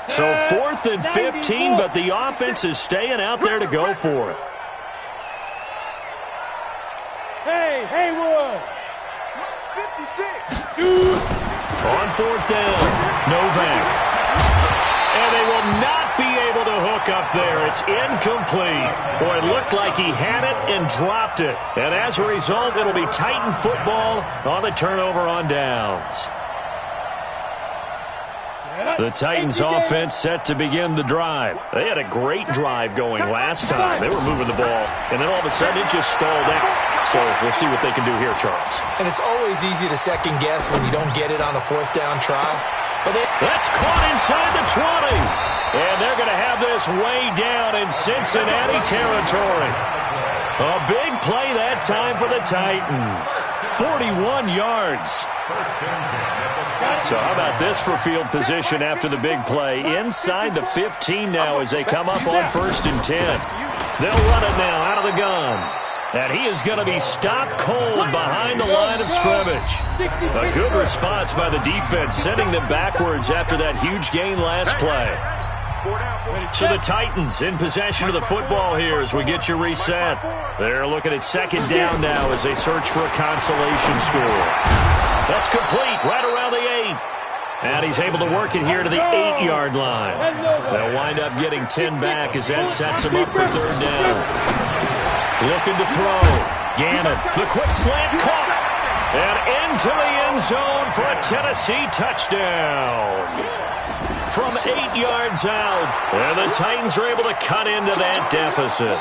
So 4th and 15, but the offense is staying out there to go for it. Hey, Haywood. 56. Shoot. On 4th down, Novak. And they will not be able to hook up there. It's incomplete. Boy, it looked like he had it and dropped it. And as a result, it'll be Titan football on the turnover on downs. The Titans offense set to begin the drive. They had a great drive going last time. They were moving the ball, and then all of a sudden it just stalled out. So we'll see what they can do here, Charles. And it's always easy to second guess when you don't get it on a 4th down try. But that's caught inside the 20. And they're going to have this way down in Cincinnati territory. A big play that time for the Titans. 41 yards. So how about this for field position after the big play? Inside the 15 now as they come up on 1st and 10. They'll run it now out of the gun. And he is going to be stopped cold behind the line of scrimmage. A good response by the defense, sending them backwards after that huge gain last play. So the Titans in possession of the football here as we get you reset. They're looking at 2nd down now as they search for a consolation score. That's complete right around the 8. And he's able to work it here to the 8-yard line. They'll wind up getting 10 back as that sets him up for 3rd down. Looking to throw. Gannon, the quick slant caught. And into the end zone for a Tennessee touchdown. From 8 yards out. And the Titans are able to cut into that deficit.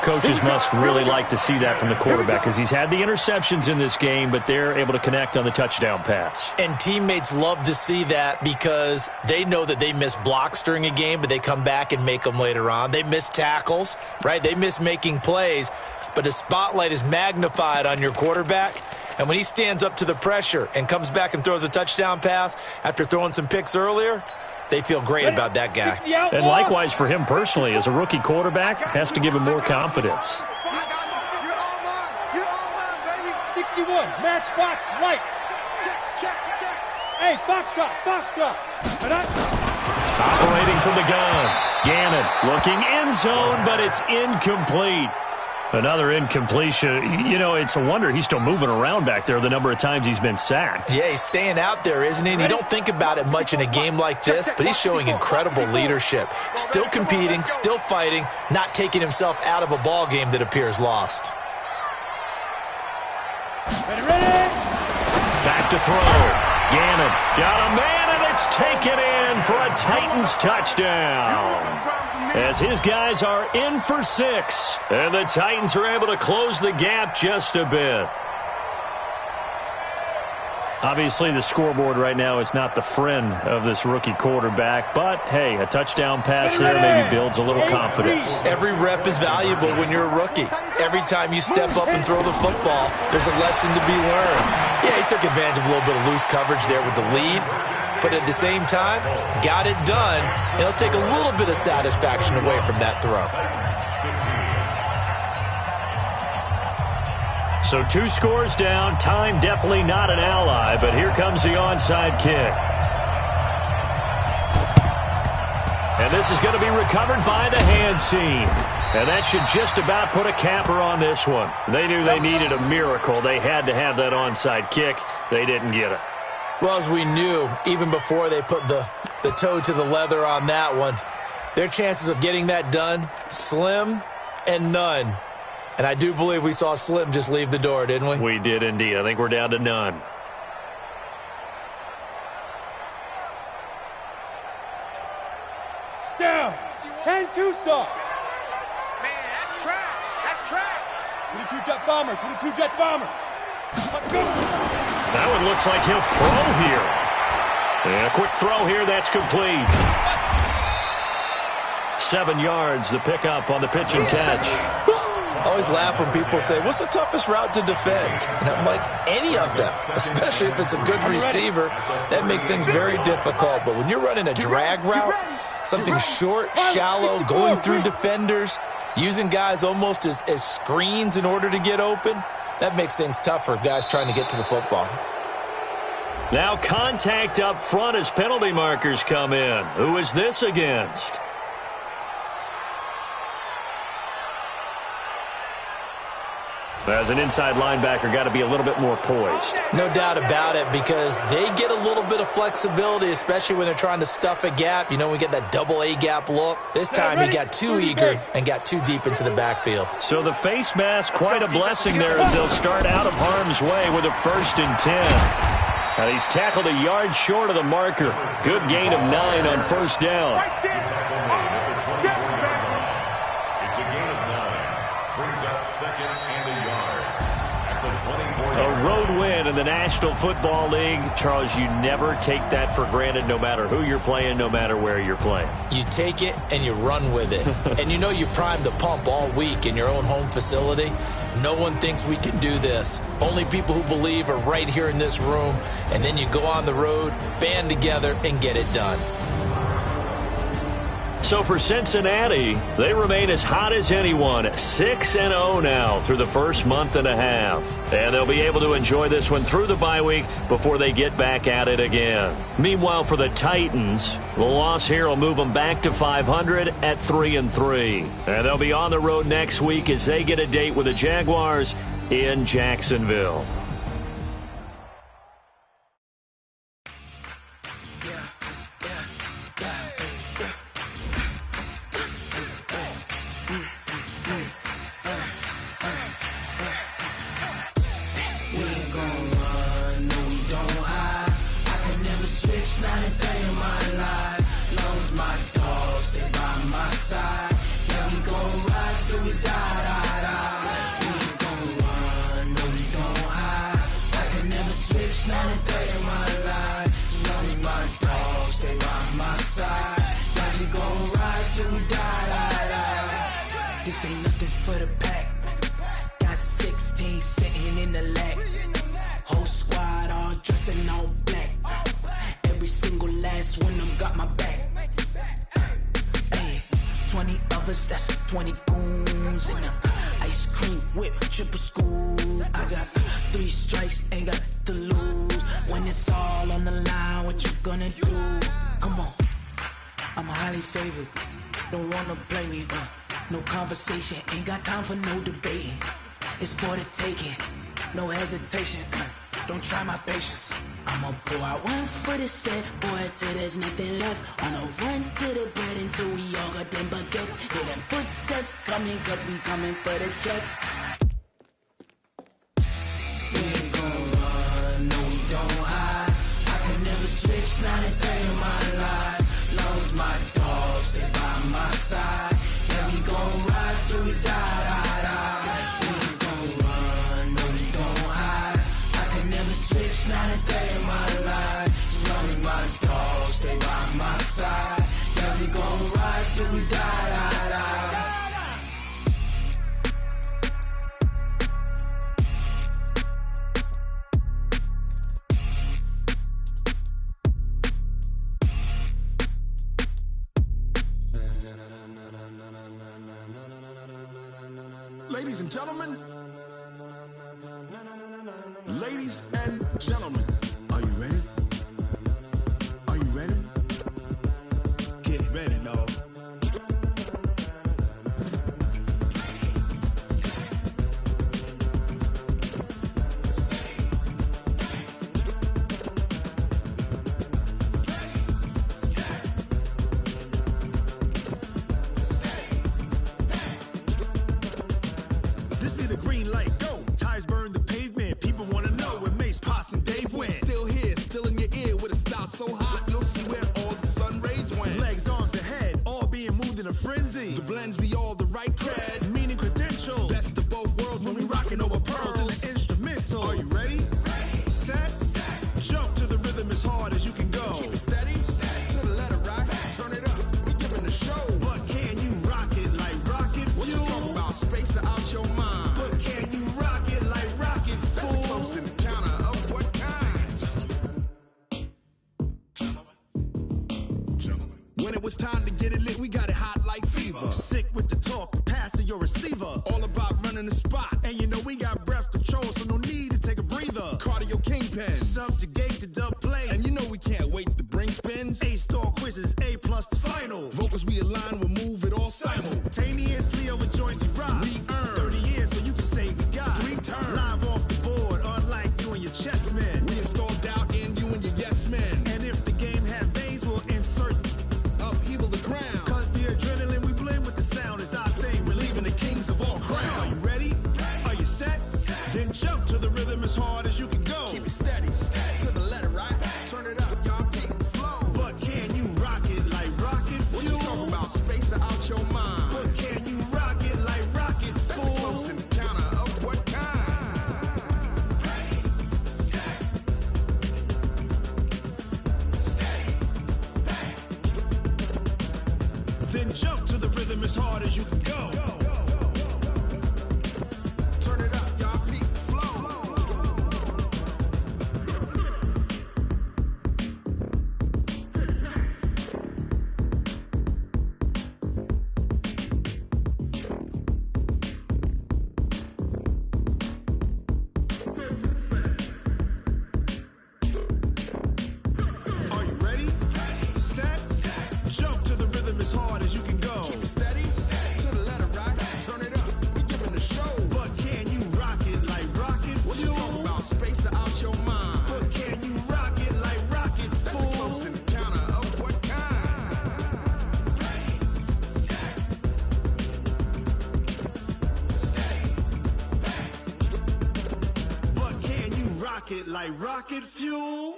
Coaches must really like to see that from the quarterback because he's had the interceptions in this game, but they're able to connect on the touchdown pass. And teammates love to see that because they know that they miss blocks during a game, but they come back and make them later on. They miss tackles, right? They miss making plays, but the spotlight is magnified on your quarterback. And when he stands up to the pressure and comes back and throws a touchdown pass after throwing some picks earlier, they feel great about that guy. And likewise for him personally, as a rookie quarterback, has to give him more confidence. 61, match box, lights. Check. Hey, foxtrot. Operating from the gun. Gannon looking end zone, but it's incomplete. Another incompletion. You know, it's a wonder he's still moving around back there the number of times he's been sacked. Yeah, he's staying out there, isn't he? And you don't think about it much in a game like this, but he's showing incredible leadership. Still competing, still fighting, not taking himself out of a ball game that appears lost. Back to throw. Gannon got a man, and it's taken in for a Titans touchdown. As his guys are in for 6, and the Titans are able to close the gap just a bit. Obviously, the scoreboard right now is not the friend of this rookie quarterback, but, hey, a touchdown pass there maybe builds a little confidence. Every rep is valuable when you're a rookie. Every time you step up and throw the football, there's a lesson to be learned. Yeah, he took advantage of a little bit of loose coverage there with the lead, but at the same time, got it done. It'll take a little bit of satisfaction away from that throw. So 2 scores down. Time definitely not an ally, but here comes the onside kick. And this is going to be recovered by the hands team. And that should just about put a capper on this one. They knew they needed a miracle. They had to have that onside kick. They didn't get it. Well, as we knew, even before they put the toe to the leather on that one, their chances of getting that done, slim and none. And I do believe we saw Slim just leave the door, didn't we? We did indeed. I think we're down to none. Down. 10-2 saw. Man, that's trash. That's trash. 22 jet bomber. 22 jet bomber. Let's go. That one looks like he'll throw here. And a quick throw here. That's complete. 7 yards, the pickup on the pitch and catch. I always laugh when people say, what's the toughest route to defend? And I'm like, any of them, especially if it's a good receiver. That makes things very difficult. But when you're running a drag route, something short, shallow, going through defenders, using guys almost as screens in order to get open, that makes things tough for guys trying to get to the football. Now contact up front as penalty markers come in. Who is this against? As an inside linebacker, got to be a little bit more poised. No doubt about it, because they get a little bit of flexibility, especially when they're trying to stuff a gap. You know, we get that double A gap look. This time he got too eager and got too deep into the backfield. So the face mask, quite a blessing there as they'll start out of harm's way with a 1st and 10. And he's tackled a yard short of the marker. Good gain of 9 on 1st down. It's a gain of 9. Brings up 2nd and a yard. At the 24. A road win in the National Football League. Charles, you never take that for granted no matter who you're playing, no matter where you're playing. You take it and you run with it. And you know you primed the pump all week in your own home facility. No one thinks we can do this. Only people who believe are right here in this room. And then you go on the road, band together, and get it done. So for Cincinnati, they remain as hot as anyone, 6-0 now through the first month and a half. And they'll be able to enjoy this one through the bye week before they get back at it again. Meanwhile, for the Titans, the loss here will move them back to 500 at 3-3. And they'll be on the road next week as they get a date with the Jaguars in Jacksonville. This ain't nothing for the pack. Got 16 sitting in the lap. Whole squad all dressing all black. Every single last one of them got my back. Hey, 20 of us, that's 20 goons in them. Ice cream whip, triple scoop. I got 3 strikes, ain't got to lose. When it's all on the line, what you gonna do? Come on. highly favored. Don't wanna play me, no conversation, ain't got time for no debating. It's for the taking, no hesitation, don't try my patience. I'ma pour out one for the set, boy, till there's nothing left. On a run to the bread until we all got them baguettes. Hear them footsteps coming, cause we coming for the check. We ain't gon' run, no we don't hide. I could never switch, not a day in my life. Long as my dogs stay by my side. Yeah, we gon' ride till we die, die, die. We ain't gon' run, no we don't hide. I could never switch, not a day in my life. As long as my dogs stay by my side. Yeah, we gon' ride till we die, die, die. Ladies and gentlemen, ladies and gentlemen, are you ready? Are you ready? Get ready, dog. This be the green light, go. Tires burn the pavement. People wanna know where Mace, Potts, and Dave went. Still here, still in your ear with a style so hot, you'll see where all the sun rays went. Legs, arms, and head, all being moved in a frenzy. The blends be all the right cred, meaning credentials. Best of both worlds when we rockin' over pearls in the instrumental. Are you ready? Set, jump to the rhythm as hard as you can go. Keep it steady, to the letter right. Turn it up, we giving the show. But can you rock it like rocket fuel? What you talking about? Space out your mind. But can you rock it like rockets, fool? That's a close encounter of what kind? Gentlemen. When it was time to get it lit, we got it hot like fever. Sick with the talk, the pass to your receiver. All about running the spot. And you know we got breath control, so no need to take a breather. Cardio kingpin. Subjugate the dub play. And you know we can't wait to bring spins. A-star quizzes, A+ the final. Vocals we align, we'll move it all simultaneously over joints we rock. We earn 30 years, so you can say we got 3 turns. Live off the board, unlike you and your chess men. We install doubt in you and your yes men. And if the game had veins, we'll insert upheaval the ground. Cause the adrenaline we blend with the sound is our thing. We're leaving the kings of all crowns. So are you ready? Are you set? Then jump to the rhythm as hard as you can go. Keep it steady, to the letter right. Turn it up, y'all keep the flow. But can you rock it like rocket fuel? What you talking about? Space out your mind. But can you rock it like rockets, fool? That's a close encounter of what kind? Then jump to the rhythm as hard as you can go. Turn it up, y'all keep the flow. Are you ready? Set, jump to the rhythm as hard as you can go. Keep it steady, to the letter right. Turn it up, we giving the show. But can you rock it like rocket fuel? What you talking about? Space out your mind. But can you rock it like rockets, fool? That's a close encounter of what kind? But can you rock it like rocket fuel?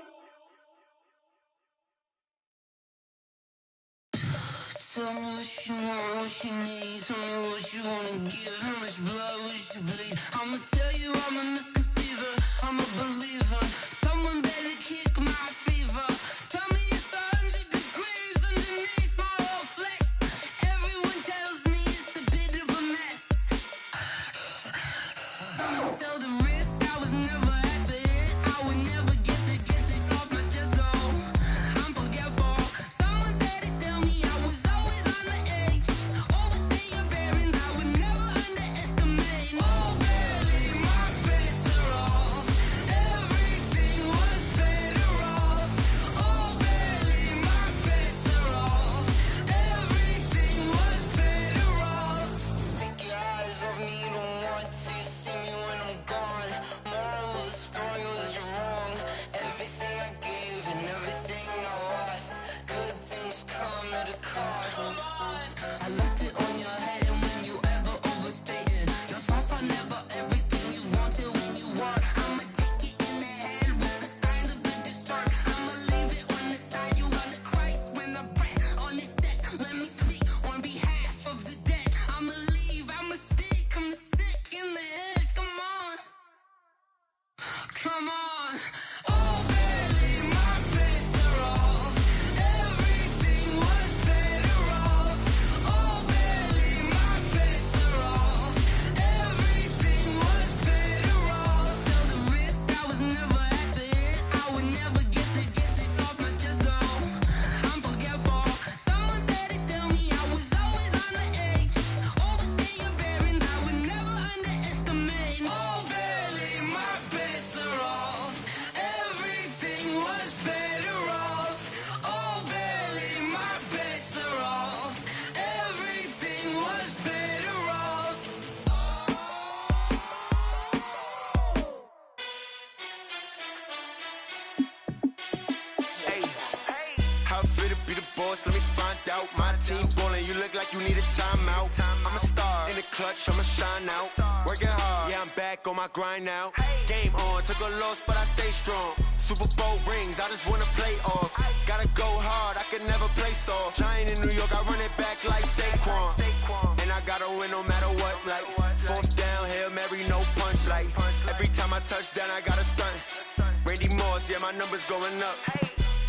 Tell me what you want, what you need. Tell me what you wanna give. How much blood would you bleed? I'ma tell you I'm a misconceiver. I'm a believer. Someone better kick my fever. Tell me it's 100 degrees underneath my whole flesh. Everyone tells me it's a bit of a mess. I'ma tell the risk I was never at the end. I would never get it off my chest though. I'm forgetful. Someone better tell me I was always on the edge. Overstay your bearings, I would never underestimate. Oh, barely, my better. the cost. I left it on your head, and when you ever overstay it, your thoughts are never everything you wanted when you want. I'ma take it in the head with the signs of the distort. I'ma leave it on the side. You run the Christ when I breath on this set. Let me speak on behalf of the dead. I'ma leave, I'ma stick, I'm sick in the head. Come on, come on. Oh, barely my bits are off. Everything was better off. Oh, barely my bits are off. Everything was better off. Till the risk, I was never at the hit. I would never get this off my chest though. I'm forgetful. Someone better tell me I was always on the edge. Overstay your bearings, I would never underestimate. Oh, barely my bits are off. Everything was better off. Oh, barely my bits are off. Everything was better off. Hey, how I feel to be the boss? Let me find out. My team ballin', you look like you need a timeout. I'm a star in the clutch, I'ma shine out. Working hard, yeah, I'm back on my grind now. Game on, took a loss, but I stay strong. Super Bowl rings, I just wanna play off. Gotta go hard, I can never play soft. Giant in New York, I run it back like Saquon. And I gotta win no matter what, like fourth down, Hail Mary, no punch. Like every time I touch down, I gotta stunt. Randy Moss, yeah, my numbers going up.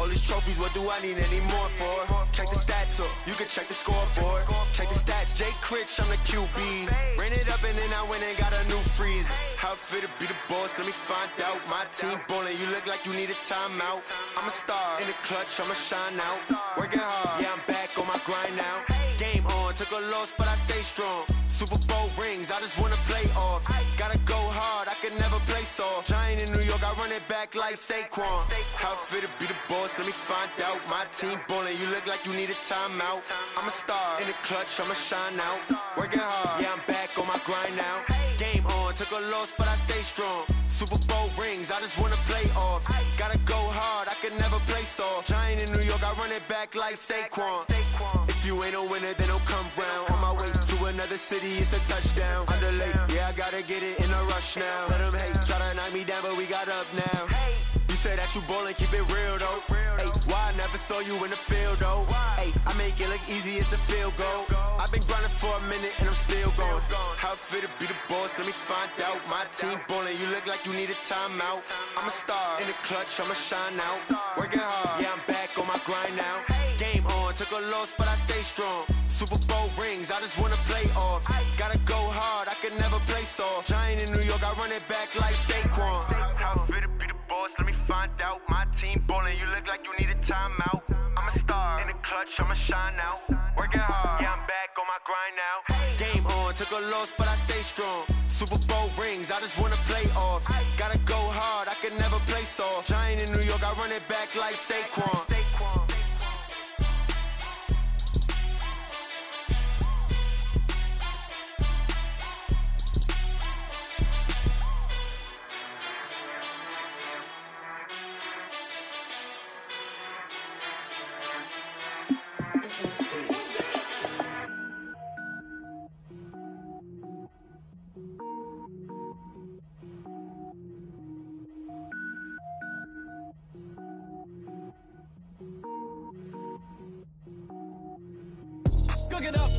All these trophies, what do I need any more for? Check the stats up, you can check the scoreboard. Check the stats, Jay Critch, I'm the QB. Ran it up and then I went and got a new freeze. How I feel to be the boss, let me find out. My team ballin', you look like you need a timeout. I'm a star in the clutch, I'ma shine out. Working hard, yeah, I'm back on my grind now. Game on, took a loss, but I stay strong. Super Bowl rings, I just wanna play off. Gotta go hard, I can never play soft. Giant in New York, I run it back like Saquon. How I feel to be the boss, let me find out. My team ballin', you look like you need a timeout. I'm a star in the clutch, I'ma shine out. Working hard, yeah, I'm back on my grind now. Game on, took a loss, but I stay strong. Super Bowl rings, I just wanna play off. Gotta go hard, I can never play soft. Giant in New York, I run it back like Saquon. If you ain't a winner, then don't come round. On my way to another city, it's a touchdown. Underlay, yeah, I gotta get it in a rush now. Let them hate, try to knock me down, but we got up now. You say that you ballin', keep it real though. Hey, why I never saw you in the field though? Hey, I make it look easy, it's a field goal. I've been grinding for a minute and I'm still going. How I feel to be the boss, let me find out. My team ballin', you look like you need a timeout. I'm a star in the clutch, I'ma shine out. Working hard, yeah, I'm back on my grind now. Game on, took a loss, but I stay strong. Super Bowl rings, I just wanna play off. Gotta go hard, I can never play soft. Giant in New York, I run it back like Saquon. How I feel to be the boss, let me find out. My team ballin', you look like you need a timeout. I'm a star in the clutch, I'ma shine out. Working hard, yeah, I'm back on my grind now. Game on, took a loss, but I stay strong. Super Bowl rings, I just wanna play off. Gotta go hard, I can never play soft. Giant in New York, I run it back like Saquon. Cook it up,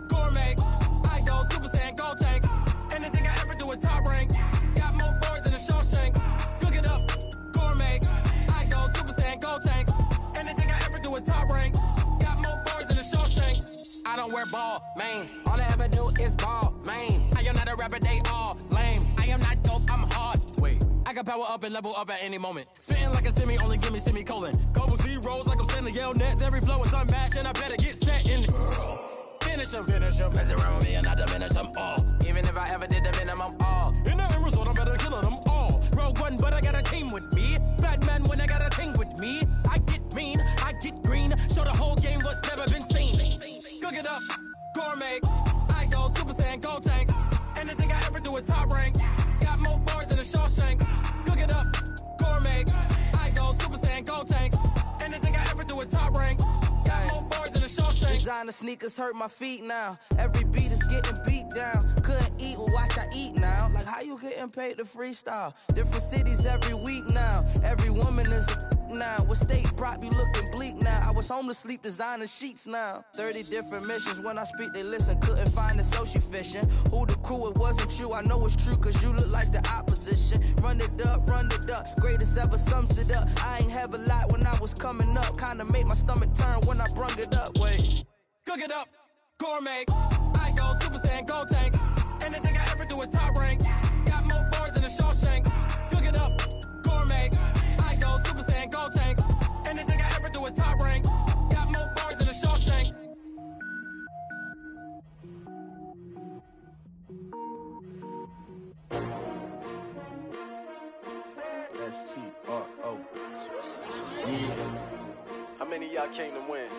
gourmet. I go Super Saiyan, go tank. Anything I ever do is top rank. Got more boys than a Shawshank. Cook it up, gourmet. I go Super Saiyan, go tank. Anything I ever do is top rank. Got more boys than a Shawshank. I don't wear ball mains. All I ever do is ball main. I am not a rapper, they all lame. I am not dope, I'm hard. Wait, I can power up and level up at any moment. Spitting like a semi, only give me semicolon. Couple zeros like I'm sending yell nets. Every flow is unmatched and I better get set in it. Finish them. Mess around with me and I diminish them all. Even if I ever did the minimum all. In the end result, I'm better killing them all. Rogue One, but I got a team with me. Batman when I got a team with me. I get mean, I get green. Show the whole game what's never been seen. Cook it up, gourmet. I go Super Saiyan, go tank. Anything I ever do is top rank. Got more bars than a Shawshank. Cook it up, gourmet. I go Super Saiyan, go tank. Anything I ever do is top rank. Got more bars than a Shawshank. Designer sneakers hurt my feet now. Every beat is getting beat down. Couldn't eat, well watch I eat now. Like how you getting paid to freestyle? Different cities every week now. Every woman is a now. What state prop you looking bleak now? I was home to sleep designer sheets now. 30 different missions. When I speak they listen. Couldn't find the social fishing. Who the crew? It wasn't you. I know it's true cause you look like the opposition. Run it up. Greatest ever sums it up. I ain't have a lot when I was coming up. Kinda made my stomach turn when I brung it up. Wait. Cook it up, gourmet. I go Super Saiyan, go tank. Anything I ever do is top rank. Got more bars than a Shawshank. Cook it up, gourmet. I go Super Saiyan, go tank. Anything I ever do is top rank. Got more bars than a Shawshank. S-T-R-O. Yeah. How many of y'all came to win?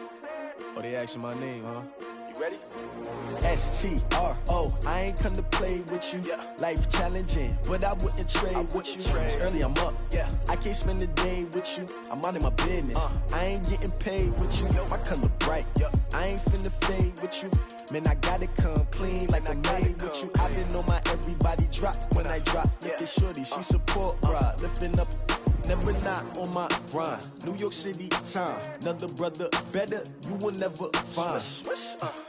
Oh, they asking my name, huh? You ready? S-T-R-O. I ain't come to play with you. Yeah. Life challenging, but I wouldn't trade with you. It's early, I'm up. Yeah. I can't spend the day with you. I'm minding my business. I ain't getting paid with you. My color bright. I ain't finna fade with you. Man, I gotta come clean like I made with you. I been on my everybody drop when I drop. Look at shorty, she support bra. Lifting up, never not on my grind. New York City time. Another brother better, you will never find.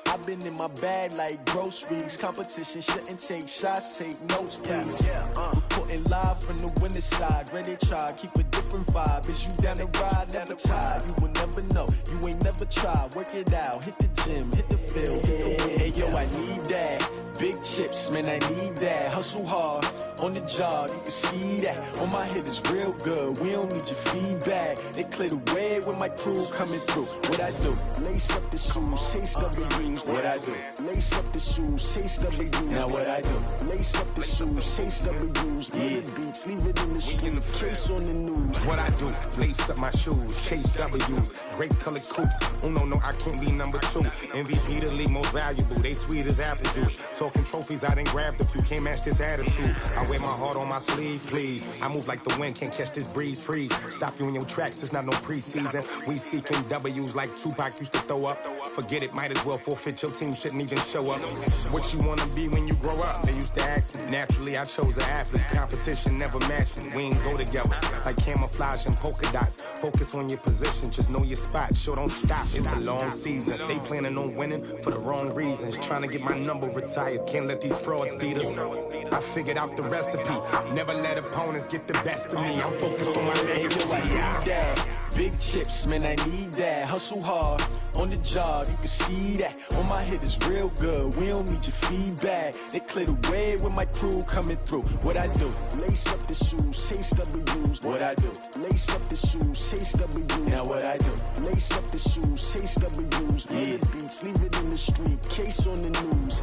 I've been in my bag like groceries. Competition shouldn't take shots, take notes, please. Reporting live from the winter side. Ready to try, keep a different vibe. Is you down the ride, never tired. You will never know, you ain't never tried. Work it out, hit the gym, hit the field, hit the wind. Hey yo, I need that. Big chips, man, I need that. Hustle hard, on the job, you can see that. On my head is real good, we don't need your feedback. They clear the way when my crew coming through. What I do? Lace up the shoes, chase W's. What I do? Lace up the shoes, chase W's. Now what I do? Lace up the shoes, chase W's. Yeah. Beats, leave it in the street, case on the news. What I do? Lace up my shoes, chase W's. Grape colored coops. Oh no, I can't be number 2. MVP the league most valuable. They sweet as apple juice. Talking trophies, I done grabbed a few. Can't match this attitude. I wear my heart on my sleeve, please. I move like the wind, can't catch this breeze. Freeze. Stop you in your tracks. There's not no preseason. We seeking W's like Tupac used to throw up. Forget it, might as well forfeit. Your team shouldn't even show up. What you wanna be when you grow up? They used to ask me. Naturally, I chose an athlete. Competition never matched me. We ain't go together like camouflage and polka dots. Focus on your position, just know your spot. Sure, don't stop. It's a long season. They planning on winning for the wrong reasons. Trying to get my number retired. Can't let these frauds beat us. I figured out the recipe. Never let opponents get the best of me. I'm focused on my legacy. I need that. Big chips, man, I need that. Hustle hard, on the job, you can see that. On my head is real good, we don't need your feedback. They clear the way when my crew coming through. What I do? Lace up the shoes, chase W's. What I do? Lace up the shoes, chase W's. Now what I do? Lace up the shoes, chase W's. Yeah. Beats, leave it in the street, case on the news.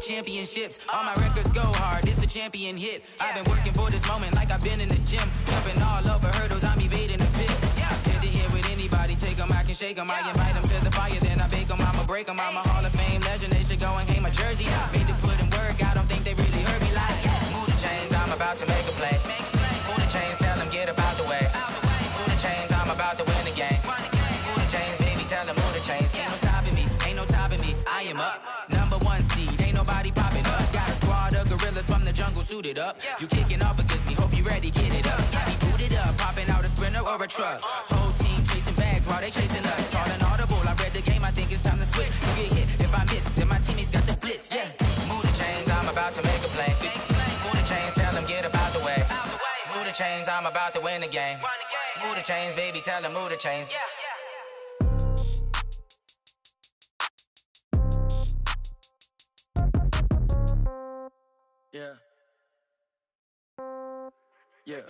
Championships, all my records go hard, this a champion hit. I've been working for this moment like I've been in the gym. Jumping all over hurdles, I'm evading the pit. Tend to hit with anybody, take them, I can shake them. I invite them to the fire, then I bake them, I'ma break them. I'm a Hall of Fame legend, they should go and hang my jersey. Made to put in work, I don't think they really heard me like move the chains, I'm about to make a play. Move the chains, tell them get about the way. Move the chains, I'm about to win the game. Move the chains, baby, tell them move the chains. Ain't no stopping me, ain't no topping me, I am up. #1 seed, ain't nobody popping up. Got a squad of gorillas from the jungle suited suited up. You kicking off against me, hope you ready, get it up. Got me booted up, popping out a Sprinter or a truck. Whole team chasing bags while they chasing us. Calling audible, I read the game, I think it's time to switch. You get hit, if I miss, then my teammates got the blitz, yeah. Move the chains, I'm about to make a play. Move the chains, tell them get about the way. Move the chains, I'm about to win the game. Move the chains, baby, tell them move the chains. Yeah. Yeah.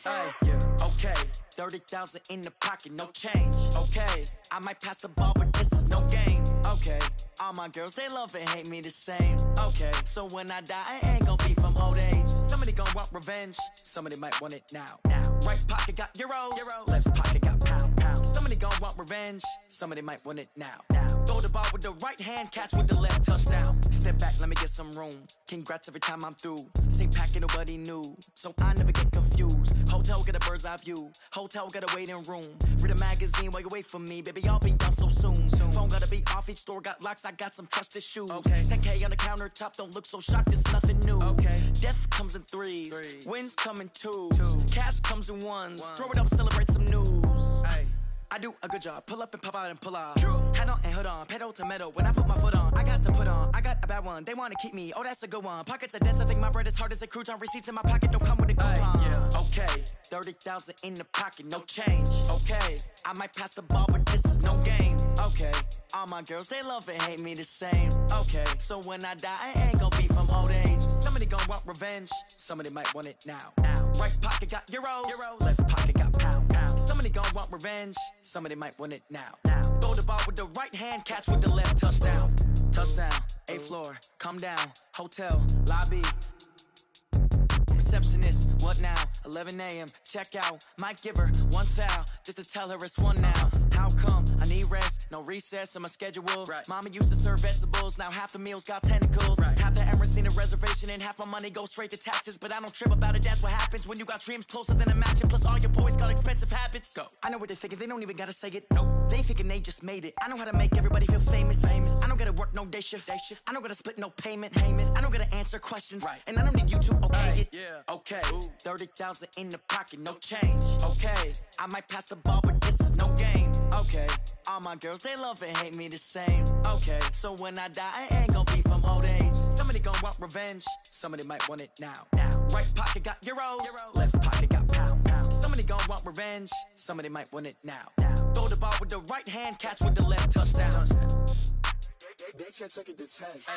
Hey, yeah. Okay. 30,000 in the pocket, no change. Okay. I might pass the ball, but this is no game. Okay. All my girls, they love and hate me the same. Okay. So when I die, I ain't gonna be from old age. Somebody gon' want revenge. Somebody might want it now. Right pocket got euros. Left pocket got pound. Somebody gon' want revenge. Somebody might want it now. Throw the ball with the right hand, catch with the left, touchdown. Step back, let me get some room. Congrats every time I'm through. Same packet, nobody knew. So I never get confused. Hotel get a bird's eye view. Hotel get a waiting room. Read a magazine while you wait for me. Baby, I'll be done so soon. Phone gotta be off, each store got locks. I got some trusted shoes. Okay. 10K on the countertop, don't look so shocked, it's nothing new. Okay. Death comes in threes. Wins come in twos. Cash comes in ones. Throw it up, celebrate some news. Hey. I do a good job, pull up and pop out and pull off. Hat on and hood on, pedal to metal. When I put my foot on, I got to put on. I got a bad one, they wanna keep me. Oh, that's a good one. Pockets are dense, I think my bread is hard as a crouton. Receipts in my pocket don't come with a coupon. Yeah. Okay, 30,000 in the pocket, no change. Okay, I might pass the ball, but this is no game. Okay, all my girls, they love and hate me the same. Okay, so when I die, I ain't gonna be from old age. Somebody gon' want revenge, somebody might want it now. Right pocket got euros. Left pocket got pound. Somebody gon' want revenge, somebody might want it now. Throw the ball with the right hand, catch with the left, touchdown. Touchdown, 8th floor, come down, hotel, lobby. Receptionist, what now? 11 a.m., check out. Might give her one foul, just to tell her it's one now. How come? I need rest, no recess in my schedule. Right. Mama used to serve vegetables, now half the meals got tentacles. Right. Half the Emirates need a reservation and half my money goes straight to taxes. But I don't trip about it, that's what happens when you got dreams closer than a matching. Plus all your boys got expensive habits. Go. I know what they're thinking, they don't even gotta say it. Nope. They thinking they just made it. I know how to make everybody feel famous. I don't gotta work no day shift. I don't gotta split no payment. I don't gotta answer questions. Right. And I don't need you to okay it. Yeah. Okay, 30,000 in the pocket, no change. Okay, I might pass the ball, but this is no game. Okay, all my girls, they love and hate me the same. Okay, so when I die, I ain't gonna be from old age. Somebody gon' want revenge, somebody might want it now. Right pocket got euros. Left pocket got pound. Somebody gon' want revenge, somebody might want it now. Throw the ball with the right hand, catch with the left, touchdown. They can't take it to 10. Hey.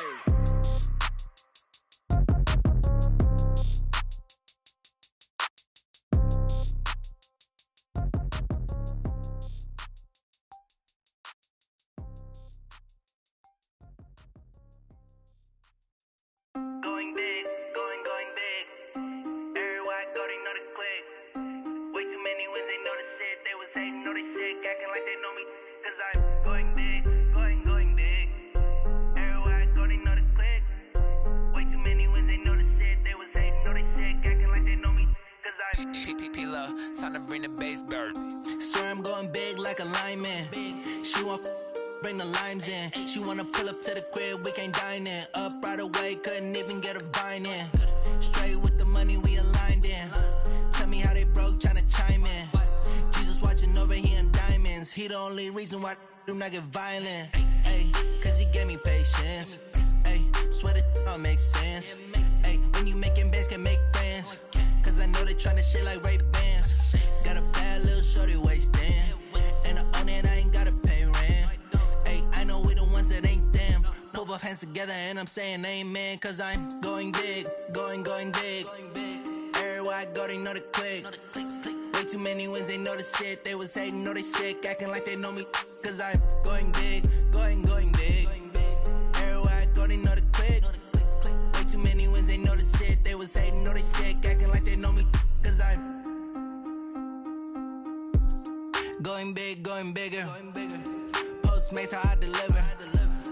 Going big, going big. Everywhere I go, they know the click. Way too many wins, they know the shit. They was hating, know they sick, acting like they know me. Cause I'm going big, going big. Everywhere I go, they know the click. Way too many wins, they know the shit. They was hating, know they sick, acting like they know me. Cause I'm P-P-P-Love, time to bring the bass bird. Swear I'm going big like a lineman. She want bring the limes in. She wanna pull up to the crib, we can't dine in. Up right away, couldn't even get a vine in. Straight with the money we aligned in. Tell me how they broke, tryna chime in. Jesus watching over here in diamonds. He the only reason why I do not get violent. Ay, cause he gave me patience. Ay, swear that all makes sense. Ay, when you making bands, can make friends. Cause I know they tryna shit like Ray-Bans. Got a bad little shorty wasting. And I own it, I ain't gotta pay rent. Ay, I know we the ones that ain't them. Put both hands together and I'm saying amen. Cause I'm going big, going big. Everywhere I go, they know the click. Way too many wins, they know the shit. They was hating, know they sick, acting like they know me. Cause I'm going big, going big. Everywhere I go, they know the click. Way too many wins, they know the shit. They was hating, know they sick, acting like they know me. Cause I'm going big, going bigger. Postmates how I deliver.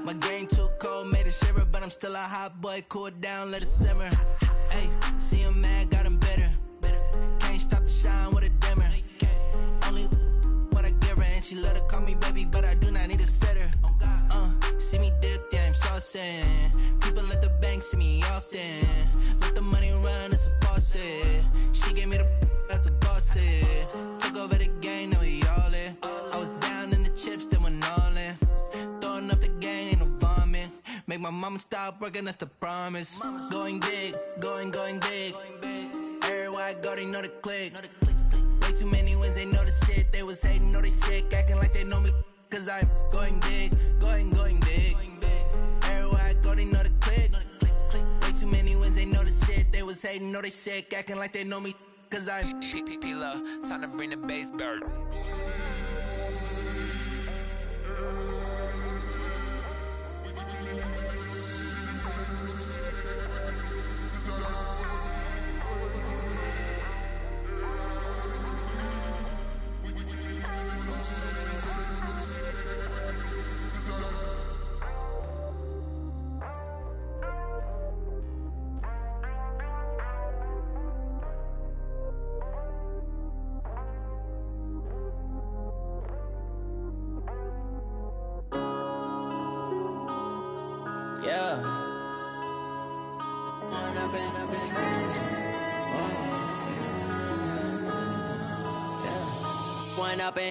My game too cold, made it shiver, but I'm still a hot boy. Cool down, let it simmer. Hey, see him mad, got him bitter. Can't stop the shine with a dimmer. Only what I give her, and she let her call me baby, but I do not need a sitter. See me dip, yeah, I'm saucing. People at the bank see me often. Let the won't stop working, that's the promise. Going big, going big. Everywhere I go, they know the click. Way too many wins, they know the shit. They was hating, know they sick, acting like they know me. Cause I'm going big, going big. Everywhere I go, they know the click. Way too many wins, they know the shit. They was hating, know they sick, acting like they know me. Cause I'm P-P-P-Love, time to bring the bass bird.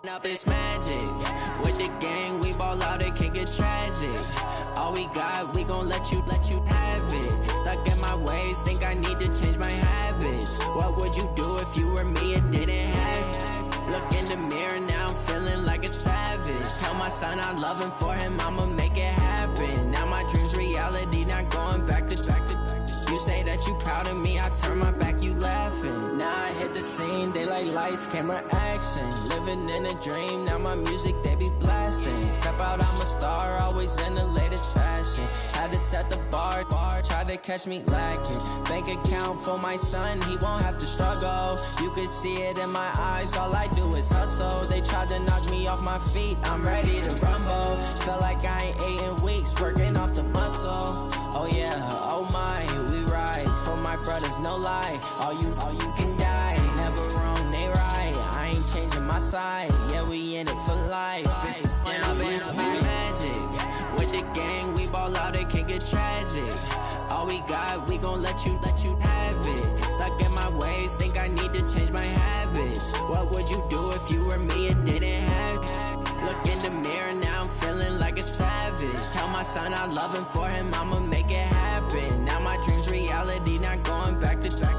Up this magic. With the gang, we ball out, it can get tragic. All we got, we gon' let you have it. Stuck in my ways, think I need to change my habits. What would you do if you were me and didn't have it? Look in the mirror, now I'm feeling like a savage. Tell my son I love him, for him I'ma make it happen. Now my dream's reality, not going back to back. You say that you proud of me, I turn my back, you laughing. Now I hit the scene, they like lights, camera, action. Living in a dream, now my music, they be blasting. Step out, I'm a star, always in the latest fashion. Had to set the bar, try to catch me lacking. Bank account for my son, he won't have to struggle. You can see it in my eyes, all I do is hustle. They tried to knock me off my feet, I'm ready to rumble. Felt like I ain't ate in weeks, working off the muscle. Oh yeah, oh my, we ride for my brothers, no lie. All you can die, never wrong, they right. I ain't changing my side, yeah, we in it for life. When up in it's magic. With the gang, we ball out, it can get tragic. All we got, we gon' let you have it. Stuck in my ways, think I need to change my habits. What would you do if you were me and didn't have it? Look in the mirror, now I'm feeling like a savage. Tell my son I love him, for him I'ma make it happen. Now my dream's reality, not going back to back.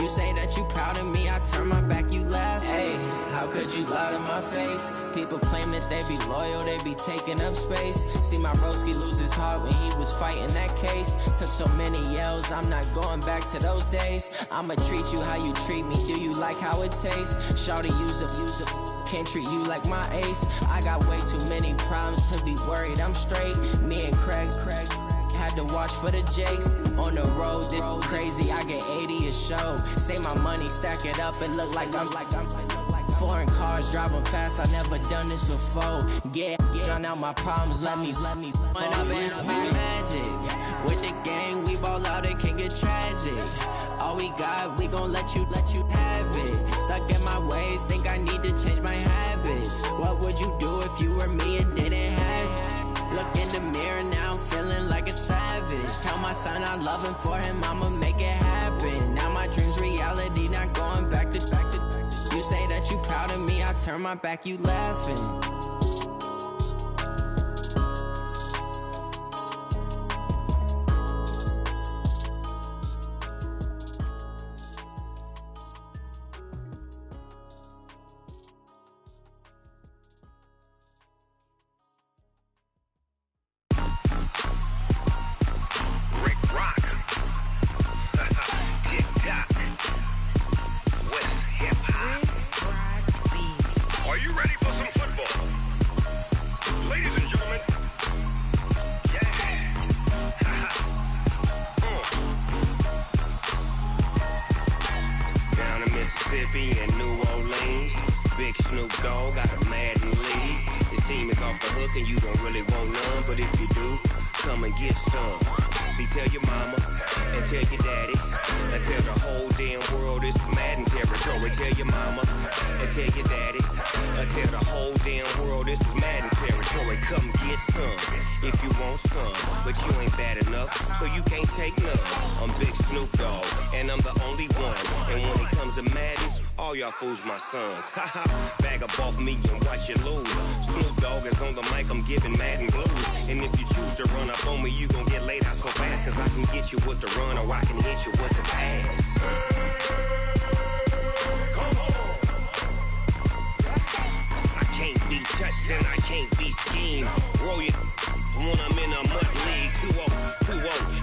You say that you proud of me, I turn my back, you laugh. Hey, how could you lie to my face? People claim that they be loyal, they be taking up space. See my broski lose his heart when he was fighting that case. Took so many yells, I'm not going back to those days. I'ma treat you how you treat me, do you like how it tastes? Shawty, use up, can't treat you like my ace. I got way too many problems to be worried, I'm straight. Me and Craig had to watch for the Jakes. On the road, this crazy, I get 80 a show. Say my money, stack it up, it look like I'm foreign cars, driving fast, I never done this before. Get drown out my problems, let me When up in it's magic. With the gang, we ball out, it can get tragic. All we got, we gon' let you have it. Stuck in my ways, think I need to change my habits. What would you do if you were me and didn't have it? Look in the mirror, now I'm feeling like a savage. Tell my son I love him, for him I'ma make it happen. Now my dream's reality, not going back to back. You say that you proud of me, I turn my back, you laughing. all y'all fools my sons. Haha, bag up off me and watch you lose. Snoop Dogg is on the mic, I'm giving Madden blues. And if you choose to run up on me, you gon' get laid out so fast. Cause I can get you with the run or I can hit you with the pass. I can't be touched and I can't be schemed. Roll you when I'm in a mud league. 2-0,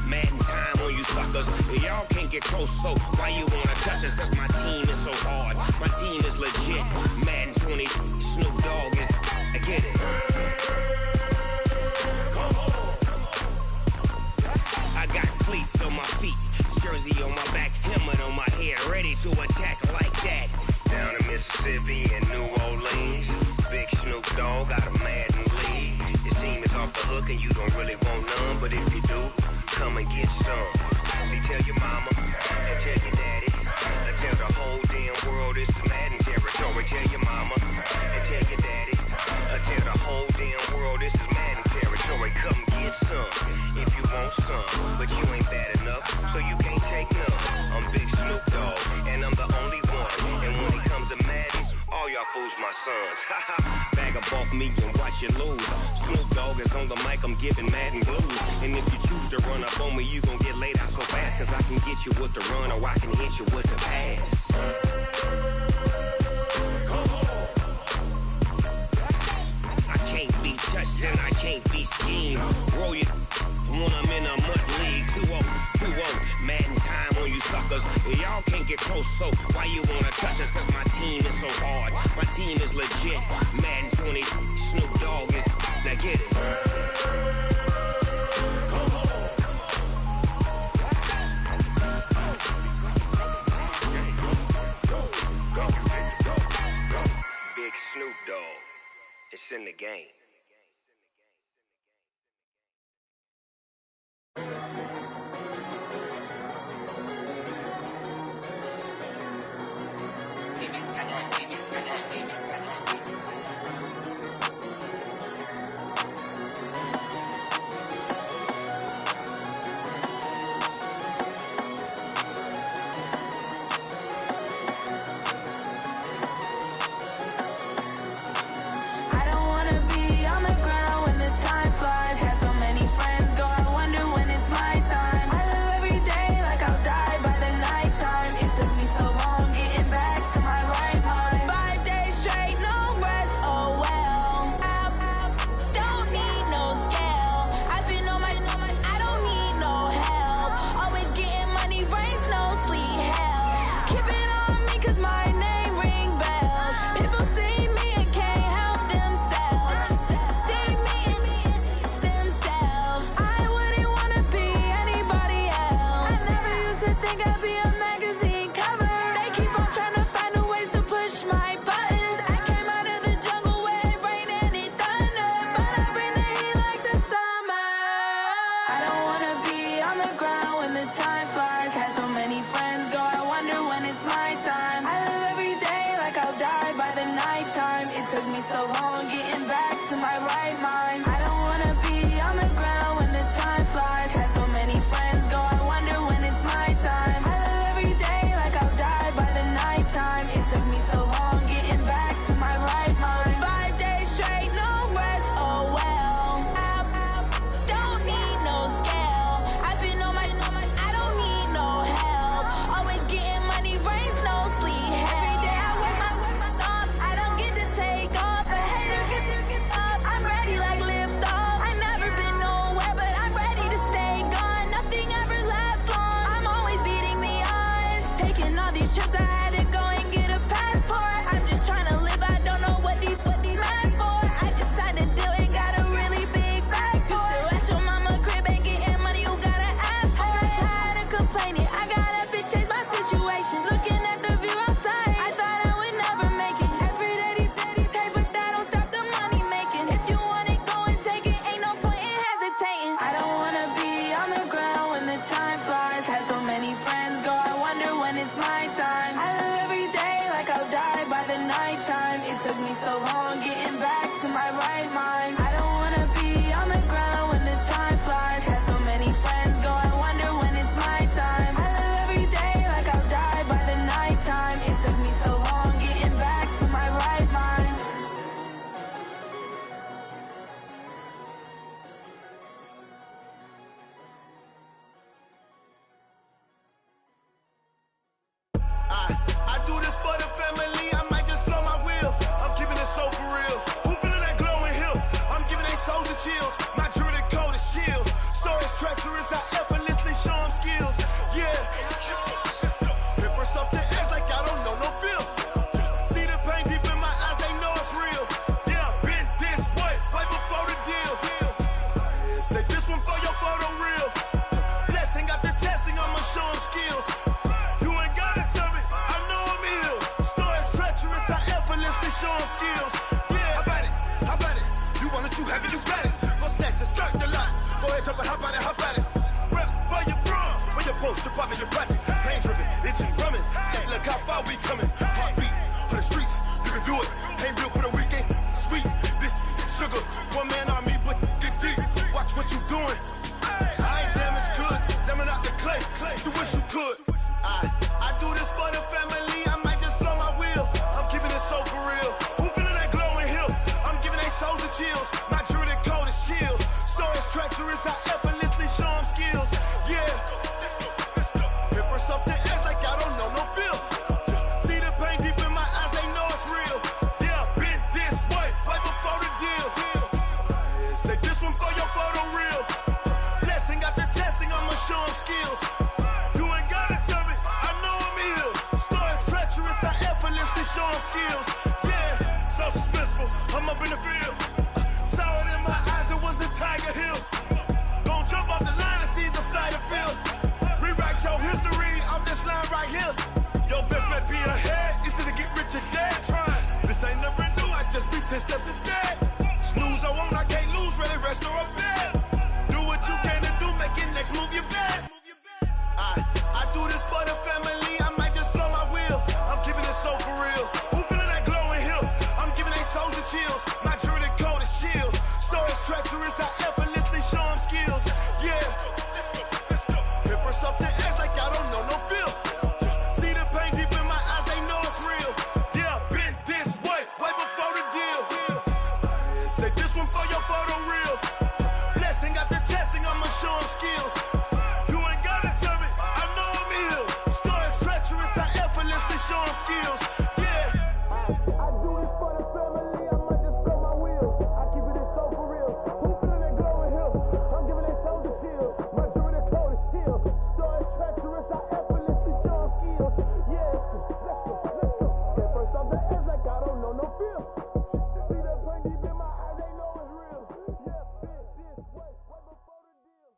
Madden time on you suckers. Y'all can't get close, so why you wanna touch us? Cause my team is so hard, my team is legit. Madden 20, Snoop Dogg is, I get it. I got cleats on my feet, jersey on my back, helmet on my head, ready to attack like that. Down in Mississippi and New Orleans, Big Snoop Dogg got a Madden league. Your team is off the hook and you don't really want none, but if you do, come and get some. See, tell your mama and tell your daddy, and tell the whole damn world it's Madden territory. Tell your mama and tell your daddy, and tell the whole damn world this is Madden territory. Come get some if you want some, but you ain't bad enough, so you can't take none. I'm Big Snoop Dogg, and I'm the only one. And when it comes to Madden, all y'all fools my sons. Bag up off me and watch you lose. Snoop Dogg is on the mic, I'm giving Madden blues. And if you choose to run up on me, you gon' get laid out so fast. Cause I can get you with the run or I can hit you with the pass. I can't be touched and I can't be schemed. Roll you when I'm in a mud league. 2-0, Madden time on you suckers. Y'all can't get close, so why you wanna touch us? Cause my team is so hard, my team is legit. Madden 20, Snoop Dogg is, now get it. Big Snoop Dogg, it's in the game. So long. treacherous, I effortlessly show them skills. Yeah. Paper stuff the edge like I don't know no bill. See the pain deep in my eyes, they know it's real. Yeah, been this way, right before the deal. Say this one for your photo reel. Blessing after testing, I'ma show them skills. You ain't gotta tell me, I know I'm ill. Story's treacherous, I effortlessly show them skills. Yeah, how about it? You want it, you have it, you got it. Go snatch it, skirt the lot. Go ahead, jump it, how about it? Rep for your bro, when you're supposed to pop in your projects. Pain driven, itching, drumming. Hey, look how far we coming. Heartbeat on the streets, you can do it. Ain't built for the weekend. Sweet, this sugar, one man army, but get deep. Watch what you doing. I ain't damaged goods, damn out the clay. You wish you could. I do this for the family. I might just blow my wheel. I'm keeping it so for real. Who feeling that glowing hill? I'm giving they souls the chills. My jewelry code is chill. Story's treacherous, I effortlessly show them skills. Yeah. Paper stuff the edge like I don't know no feel. See the pain deep in my eyes, they know it's real. Yeah, been this way, right before the deal. Say this one for your photo reel. Blessing after testing, I'ma show them skills. You ain't gotta tell me, I know I'm ill. Story's treacherous, I effortlessly show them skills. Yeah, so suspenseful, I'm up in the field. Saw it in my eyes, it was the Tiger Hill. Gon' jump off the line and see the flight of field. Rewrite your history off this line right here. Your best bet be ahead, easy to get rich or dead trying. This ain't never new, I just be 10 steps instead. Snooze I won't, I can't lose, ready, rest or a bed. Do what you can to do, make it next move your best. I do this for the family, I might just blow my wheel. I'm keeping it so for real. Who feeling that glowing hill? I'm giving they souls the chills. My jewelry code is chill. Story's treacherous, I effortlessly show them skills. Yeah. Paper stuff the edge like I don't know no feel. See the pain deep in my eyes, they know it's real. Yeah, been this way, way before the deal. Say this one for your photo reel. Blessing after testing, I'ma show them skills. You ain't gotta tell me, I know I'm ill. Story's treacherous, I effortlessly show them skills. Yeah. I do this for the family, I might just blow my wheel. I keep it so for real. Who feeling that glowing hill? I'm giving they souls the chills. My jewelry code is chill. Story's treacherous, I effortlessly show them skills. Yeah, let's go. Get first off the edge like I don't know no feel. See that pain deep in my eyes, they know it's real. Yeah, been this way, way before the deal.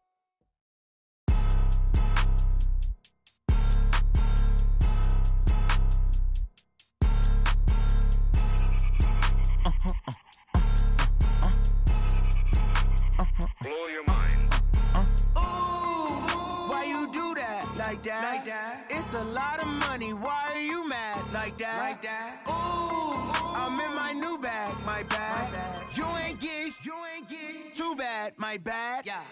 Blow your mind. Ooh, why you do that? Like that? It's a lot of money. Why are you mad? Like that? Ooh, I'm in my new bag. My bad. You ain't get. Too bad. My bad. Yeah.